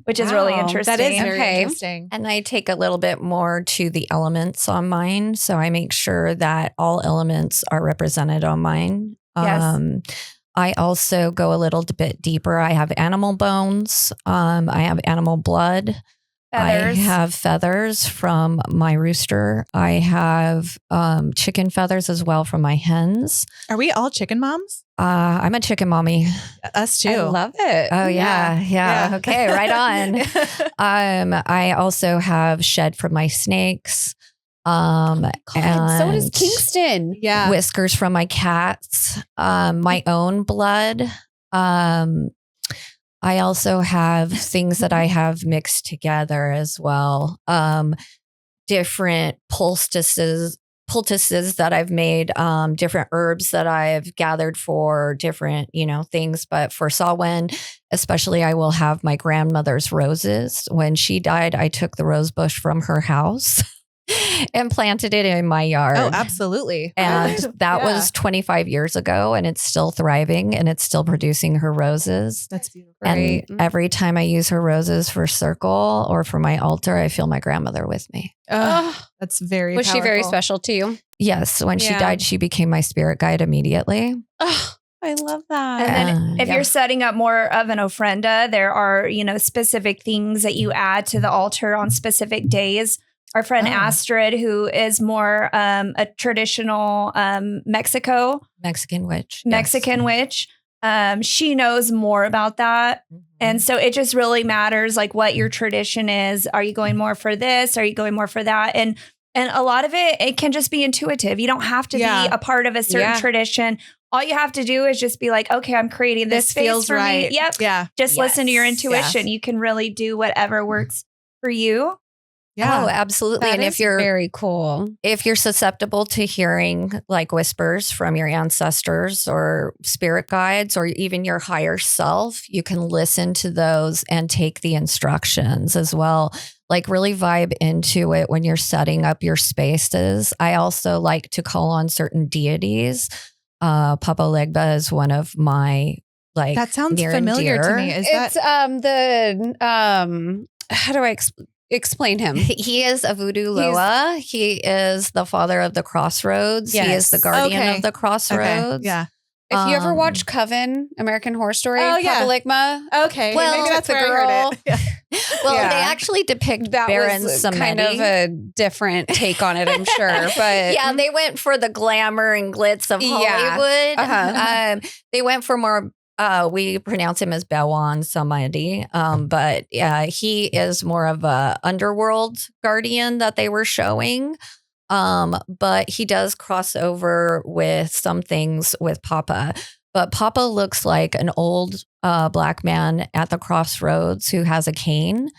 which is really interesting. That is very interesting. And I take a little bit more to the elements on mine. So I make sure that all elements are represented on mine. Yes. I also go a little bit deeper. I have animal bones. I have animal blood. Feathers. I have feathers from my rooster. I have chicken feathers as well from my hens. Are we all chicken moms? I'm a chicken mommy. Us too. I love it. Oh yeah. Okay, right on. I also have shed from my snakes. God, and so does Kingston. Yeah. whiskers from my cats. My own blood. I also have things that I have mixed together as well. Different poultices that I've made, different herbs that I've gathered for different, things. But for Samhain, especially, I will have my grandmother's roses. When she died, I took the rose bush from her house and planted it in my yard. Oh, absolutely. And that was 25 years ago, and it's still thriving and it's still producing her roses. That's beautiful. And every time I use her roses for circle or for my altar, I feel my grandmother with me. That's very Was she very powerful. special to you? Yes. When she died, she became my spirit guide immediately. Oh, I love that. And then if you're setting up more of an ofrenda, there are, specific things that you add to the altar on specific days. Our friend Astrid, who is more a traditional Mexican witch, she knows more about that. And so it just really matters like what your tradition is. Are you going more for this? Are you going more for that? And a lot of it can just be intuitive. You don't have to be a part of a certain tradition. All you have to do is just be like, okay, I'm creating this space feels for right. me. Yep. Yeah. Just listen to your intuition. You can really do whatever works for you. Yeah. Oh, absolutely. That and is if you're very cool, if you're susceptible to hearing like whispers from your ancestors or spirit guides or even your higher self, you can listen to those and take the instructions as well. like really vibe into it when you're setting up your spaces. I also like to call on certain deities. Papa Legba is one of my like. That sounds near and familiar to dear. me. Is It's that how do I explain him? He is a voodoo Loa. He is the father of the crossroads. He is Yes. the guardian Okay. of the okay? crossroads. Yeah. If you ever Um, watch Coven, American Horror Story, Oh, yeah. Papa Ligma, Okay. Well, maybe that's the where I girl- heard it. Yeah. Well, Yeah. they actually depict that Baron was Samedi. kind of a different take on it, I'm sure. But Yeah, they went for the glamour and glitz of Yeah. Hollywood. Uh-huh. They went for more. We pronounce him as Bawan Samedi, but he is more of a underworld guardian that they were showing. But he does cross over with some things with Papa. But Papa looks like an old black man at the crossroads who has a cane,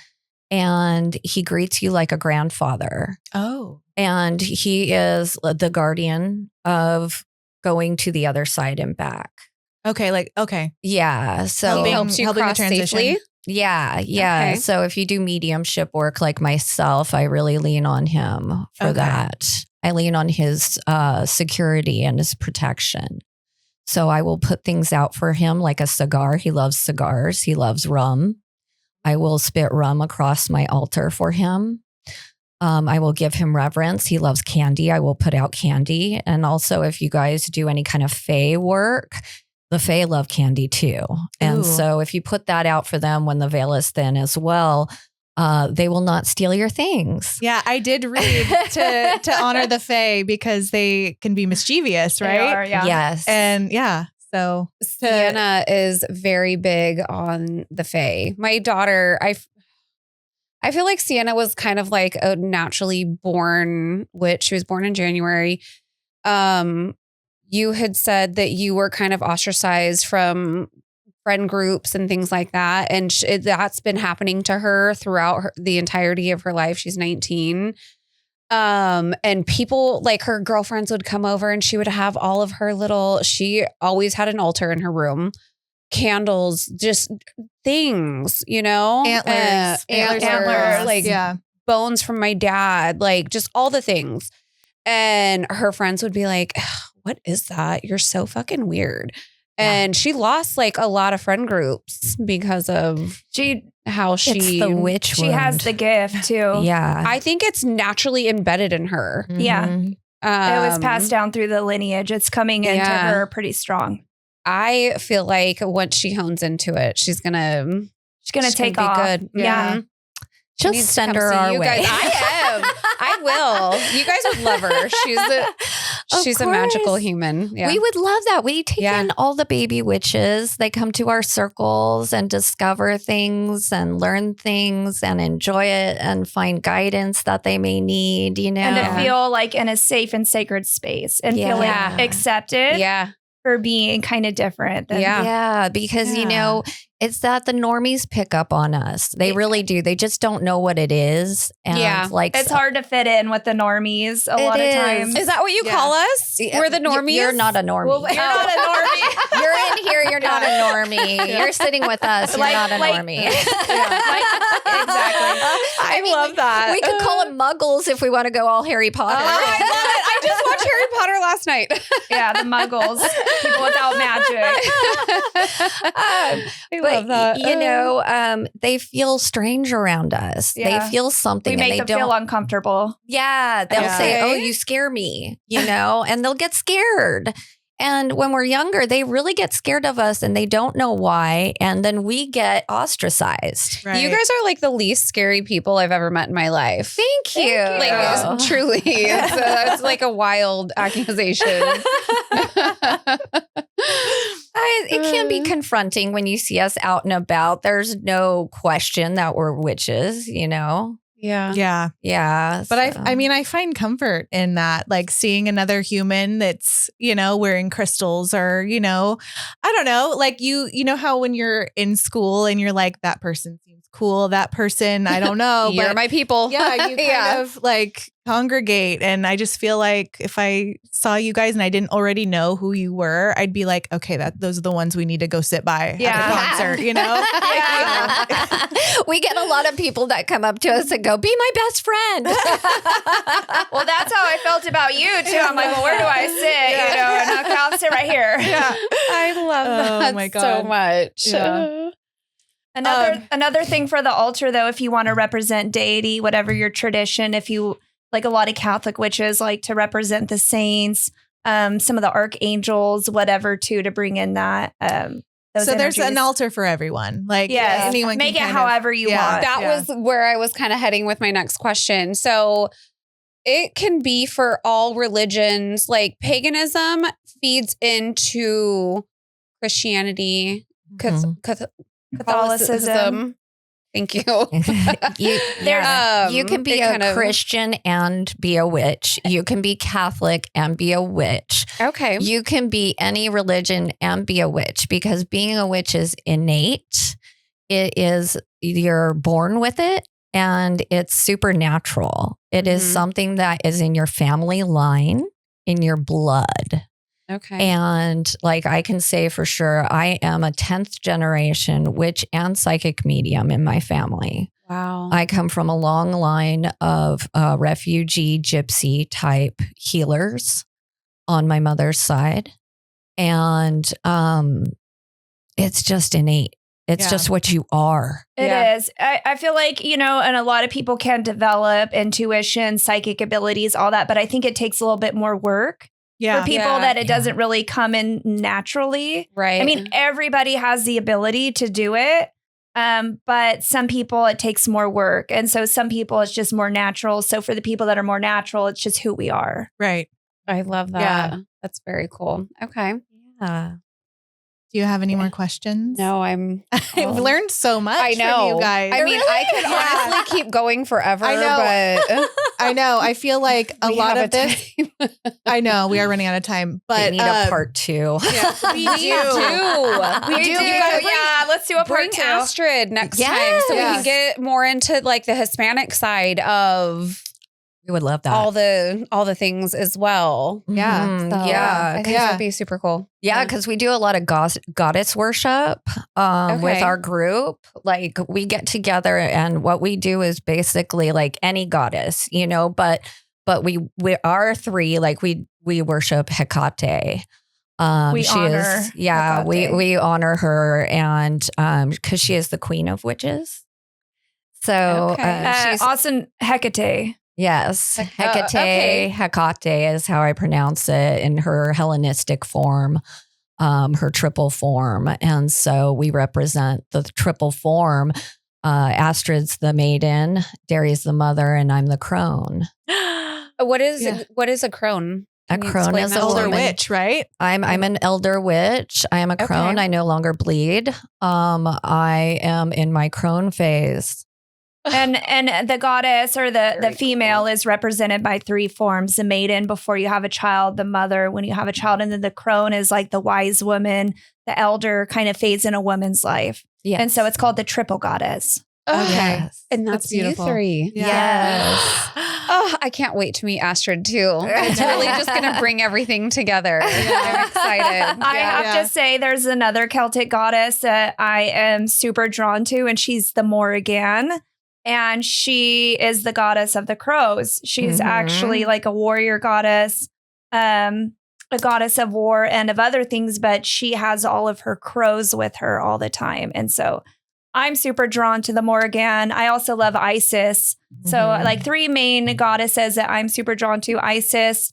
and he greets you like a grandfather. Oh. And he is the guardian of going to the other side and back. Okay. Like, okay. Yeah. So Helping- helps you helping the cross transition. safely. yeah. Okay. So if you do mediumship work like myself, I really lean on him for Okay. that. I lean on his security and his protection. So I will put things out for him like a cigar. He loves cigars. He loves rum. I will spit rum across my altar for him. I will give him reverence. He loves candy. I will put out candy. And also, if you guys do any kind of fae work, the fae love candy too. And Ooh. so if you put that out for them when the veil is thin as well, they will not steal your things. Yeah, I did read to honor the Fae because they can be mischievous, They right? are, yeah. Yes. And yeah, so Sienna is very big on the Fae. My daughter, I feel like Sienna was kind of like a naturally born witch. She was born in January. You had said that you were kind of ostracized from friend groups and things like that. And that's been happening to her throughout the entirety of her life. She's 19. And people like her girlfriends would come over and she would have all of her she always had an altar in her room, candles, just things, antlers, antlers, like yeah, bones from my dad, like just all the things. And her friends would be like, what is that? You're so fucking weird. And she lost like a lot of friend groups because of how it's the witch She has the gift too. Yeah. I think it's naturally embedded in her. Yeah. Mhm. It was passed down through the lineage. It's coming into Yeah. her pretty strong. I feel like once she hones into it, she's gonna Take be off. good. Yeah. Mhm. Just Needs to send come her see our you way. guys. I am. I will. You guys would love her. She's a magical course. human. Yeah. We would love that. We take Yeah. in all the baby witches. They come to our circles and discover things and learn things and enjoy it and find guidance that they may need, And to Yeah. feel like in a safe and sacred space and Yeah. feeling Yeah. accepted yeah. for being kind of different. Than, Yeah. Yeah, because Yeah. it's that the normies pick up on us. They really do. They just don't know what it is. And Yeah. like It's hard to fit in with the normies a lot of is. times. Is that what you Yeah. call us? We're the normies. You're not a normie. Well, you're not a normie. You're in here. You're not a normie. You're sitting with us. You're not a normie. Exactly. I love that. We could call them muggles if we want to go all Harry Potter. Oh, I love it. I just watched Harry Potter last night. Yeah, the muggles, people without magic. I But love that. they feel strange around us. Yeah. They feel something, We and make they them don't. feel uncomfortable. Yeah, they'll say, Okay. "Oh, you scare me," and they'll get scared. And when we're younger, they really get scared of us, and they don't know why. And then we get ostracized. right. You guys are like the least scary people I've ever met in my life. Thank you. Like it's truly, it's like a wild accusation. It can be confronting when you see us out and about. There's no question that we're witches, Yeah. yeah. Yeah. But so. I find comfort in that, like seeing another human that's, wearing crystals or, I don't know, like you know how when you're in school and you're like, that person seems cool. That person, I don't know. You're but my people. yeah, you kind of like, congregate. And I just feel like if I saw you guys and I didn't already know who you were, I'd be like, okay, those are the ones we need to go sit by at the concert, you know? We get a lot of people that come up to us and go, be my best friend. Well, that's how I felt about you too. I'm like, well, where do I sit? You know, and I'll sit right here. Yeah. I love that my God. so much. Yeah. Another thing for the altar, though, if you want to represent deity, whatever your tradition, if you like, a lot of Catholic witches like to represent the saints, some of the archangels, whatever, too, to bring in that. Those so there's energies. an altar for everyone. Like, yes, anyone make it can however you want. That was where I was kind of heading with my next question. So it can be for all religions. Like paganism feeds into Christianity, Catholicism. Thank you. You can be a Christian and be a witch. You can be Catholic and be a witch. Okay. You can be any religion and be a witch, because being a witch is innate. It is, you're born with it, and it's supernatural. It is something that is in your family line, in your blood. Okay. And like I can say for sure, I am a 10th generation witch and psychic medium in my family. Wow. I come from a long line of refugee gypsy type healers on my mother's side. And it's just innate. It's just what you are. It is. I feel like, you know, and a lot of people can develop intuition, psychic abilities, all that, but I think it takes a little bit more work. For people that it doesn't really come in naturally. Right. I mean, everybody has the ability to do it. But some people it takes more work. And so some people it's just more natural. So for the people that are more natural, it's just who we are. Right. I love that. Yeah. That's very cool. Okay. Yeah. Do you have any more questions? No, I've learned so much I know. from you guys. I mean, I could honestly keep going forever. I know. But I know. I feel like a we lot have of this. I know we are running out of time, but We need a part 2. Yeah, we do. We do. Yeah, let's do a Bring part 2. Astrid next time so we Yes. can get more into like the Hispanic side of We would love that. all the things as well. Yeah. Mhm. So, Yeah. I think that'd be super cool. Yeah, because we do a lot of goddess worship with Okay. our group. Like we get together, and what we do is basically like any goddess, you know. But we are 3. Like we worship Hecate. We she honor is, yeah. Hecate. We honor her, and because she is the queen of witches. So Okay. she's Awesome Hecate. yes, Hecate. okay. Hecate is how I pronounce it in her Hellenistic form, her triple form. And so we represent the triple form. Astrid's the maiden, Dari's the mother, and I'm the crone. What is a crone? A Can you crone explain is that a to me? Older woman. witch, right? I'm an elder witch. I am a crone. I no longer bleed. I am in my crone phase. And the goddess or the Very female is represented by 3 forms: the maiden before you have a child, the mother when you have a child, and then the crone is like the wise woman, the elder kind of fades in a woman's life. Yes. And so it's called the triple goddess. Okay. Yes. And that's you beautiful. 3. Yes. Oh, I can't wait to meet Astrid too. It's really just going to bring everything together. I'm excited. I have to say there's another Celtic goddess that I am super drawn to, and she's the Morrigan. And she is the goddess of the crows. She's actually like a warrior goddess, a goddess of war and of other things, but she has all of her crows with her all the time. And so I'm super drawn to the Morrigan. I also love Isis. So like 3 main goddesses that I'm super drawn to: Isis,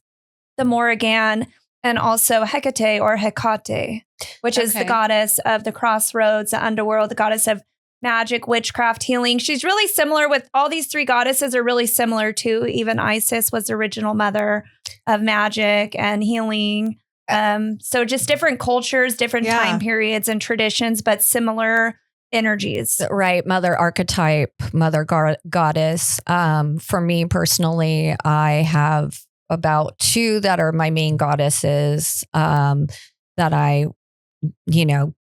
the Morrigan, and also Hecate or Hecate, which is the goddess of the crossroads, the underworld, the goddess of magic, witchcraft, healing. She's really similar with all these 3 goddesses are really similar too. Even Isis was the original mother of magic and healing. So just different cultures, different time periods and traditions, but similar energies. Right. Mother archetype, mother goddess. For me personally, I have about 2 that are my main goddesses that I,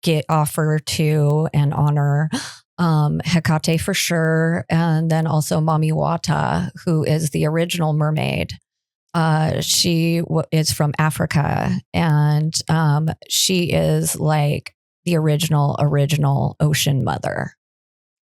get offer to and honor. Hecate for sure, and then also Mami Wata, who is the original mermaid. She is from Africa, and she is like the original ocean mother.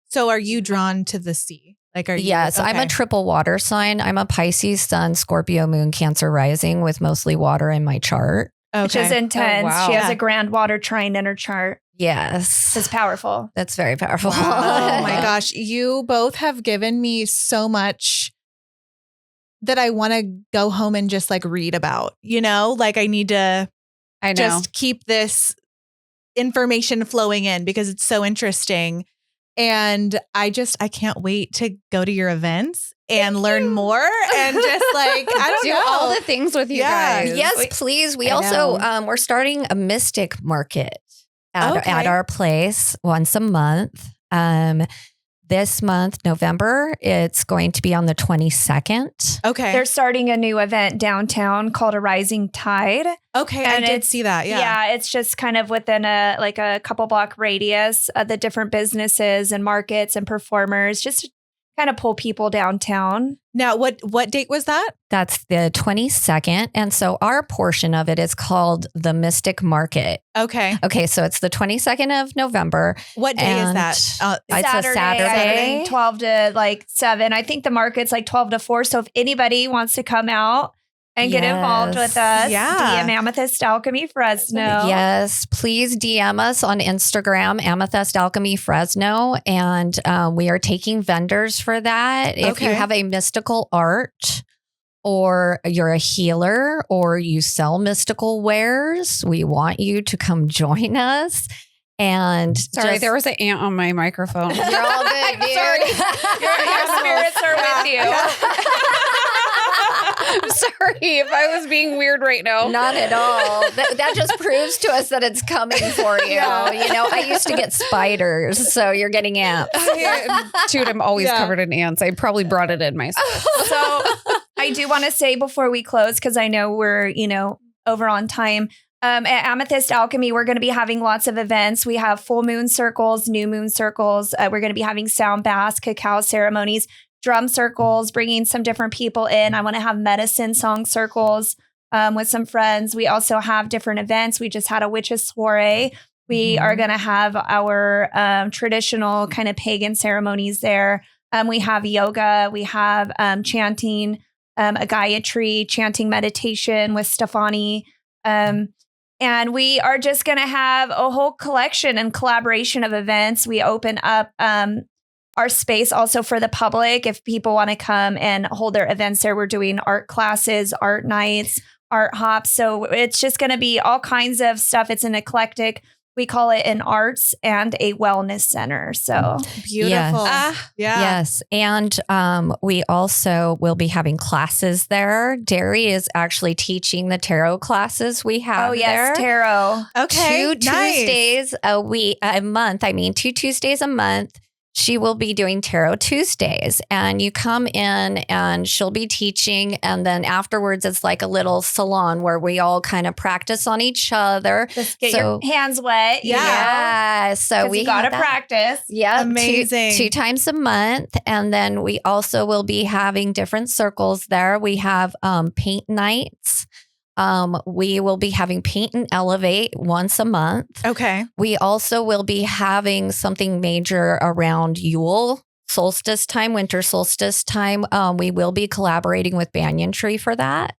So are you drawn to the sea? Like, are you? Yes, I'm a triple water sign. I'm a Pisces sun, Scorpio moon, Cancer rising with mostly water in my chart. Okay. Which is intense. Oh, wow. She has a grand water trine in her chart. Yes. It's powerful. That's very powerful. Wow. Oh my gosh. You both have given me so much that I want to go home and just like read about, like I need to just keep this information flowing in because it's so interesting. And I can't wait to go to your events and learn more and just like, I don't Do know. all the things with you guys. Yes, please. We also, we're starting a mystic market at our place once a month. This month, November, it's going to be on the 22nd. Okay. They're starting a new event downtown called A Rising Tide. Okay. And I did see that. Yeah. Yeah. It's just kind of within a couple block radius of the different businesses and markets and performers, just to kind of pull people downtown. Now, what date was that? That's the 22nd. And so our portion of it is called the Mystic Market. Okay. Okay. So it's the 22nd of November. What day is that? It's a Saturday. 12 to 7. I think the market's 12 to 4. So if anybody wants to come out and get involved with us, DM Amethyst Alchemy Fresno. Yes, please DM us on Instagram, Amethyst Alchemy Fresno. And we are taking vendors for that. If you have a mystical art or you're a healer or you sell mystical wares, we want you to come join us. And sorry, there was an ant on my microphone. You're all good, dude. Sorry. Your spirits are with you. I'm sorry if I was being weird right now. Not at all. That just proves to us that it's coming for you. I used to get spiders, so you're getting ants. Dude, I'm always covered in ants. I probably brought it in myself. So I do want to say before we close, because I know we're, over on time. At Amethyst Alchemy, we're going to be having lots of events. We have full moon circles, new moon circles. We're going to be having sound baths, cacao ceremonies, drum circles, bringing some different people in. I want to have medicine song circles with some friends. We also have different events. We just had a witches soiree. We are going to have our traditional kind of pagan ceremonies there. We have yoga. We have chanting, a Gayatri chanting meditation with Stefani. And we are just going to have a whole collection and collaboration of events. We open up our space also for the public. If people want to come and hold their events there, we're doing art classes, art nights, art hops. So it's just going to be all kinds of stuff. It's an eclectic, we call it an arts and a wellness center. So beautiful. Yes. And we also will be having classes there. Derry is actually teaching the tarot classes we have there. Tarot. Okay. 2 Tuesdays a month. I mean, 2 Tuesdays a month. She will be doing Tarot Tuesdays, and you come in and she'll be teaching. And then afterwards, it's like a little salon where we all kind of practice on each other. Just get your hands wet. Yeah. So we got to practice. Yeah. Amazing. 2 times a month. And then we also will be having different circles there. We have paint nights. We will be having Paint and Elevate once a month. Okay. We also will be having something major around Yule solstice time, winter solstice time. We will be collaborating with Banyan Tree for that.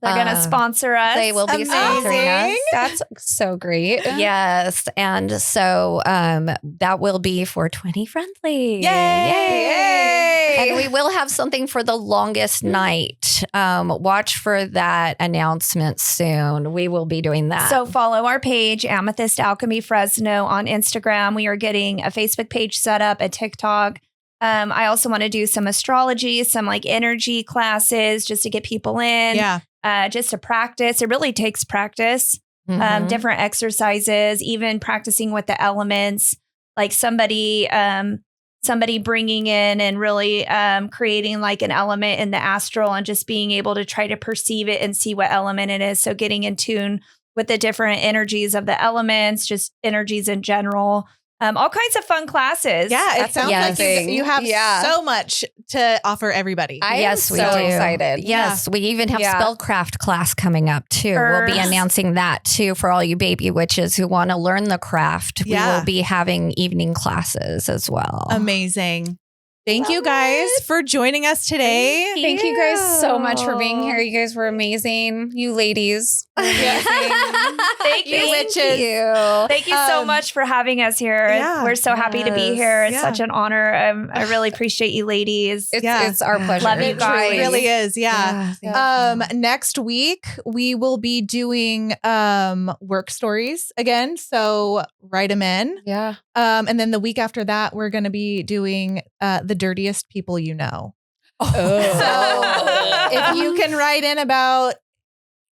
They're going to sponsor us. They will be sponsoring us. That's so great. Yes. And so that will be 420 friendly. Yay! And we will have something for the longest night. Watch for that announcement soon. We will be doing that. So follow our page, Amethyst Alchemy Fresno on Instagram. We are getting a Facebook page set up, a TikTok. I also want to do some astrology, some energy classes just to get people in. Yeah. Just to practice. It really takes practice, different exercises, even practicing with the elements, like somebody bringing in and really creating an element in the astral and just being able to try to perceive it and see what element it is. So getting in tune with the different energies of the elements, just energies in general. all kinds of fun classes. Yeah, it sounds like you have Yeah. so much to offer everybody. Yes, we so do. excited. Yes, we even have spellcraft class coming up too. We'll be announcing that too for all you baby witches who want to learn the craft. We will be having evening classes as well. Amazing. Thank you guys for joining us today. Thank you guys so much for being here. You guys were amazing. You ladies. Were amazing. Thank you, witches. Thank you so much for having us here. Yeah. We're so happy to be here. It's Yeah. such an honor. I really appreciate you ladies. It's our pleasure. Love you It guys. really is. Yeah. Yeah. Next week we will be doing work stories again. So write them in. Yeah. And then the week after that, we're going to be doing the dirtiest people you know. Oh. So if you can write in about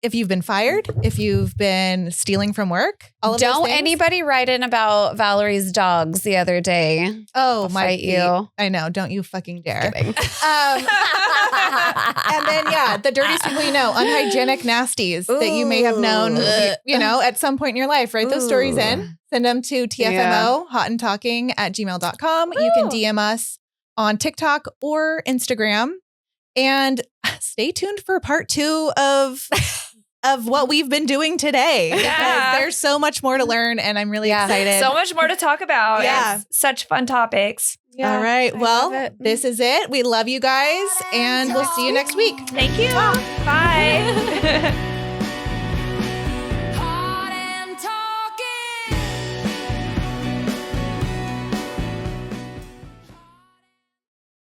if you've been fired, if you've been stealing from work, all of those Don't things. anybody write in about Valerie's dogs the other day. Oh, I'll my fight feet. you. I know. Don't you fucking dare. Kidding. And then, the dirtiest people you know, unhygienic nasties that you may have known, at some point in your life. Write those stories in, send them to TFMO, hotandtalking@gmail.com. You can DM us on TikTok or Instagram. And stay tuned for part 2 of what we've been doing today. Yeah. There's so much more to learn, and I'm really excited. So much more to talk about. Yeah. It's such fun topics. All right. I Well, love it. this is it. We love you guys, and we'll see you next week. Thank you. Bye.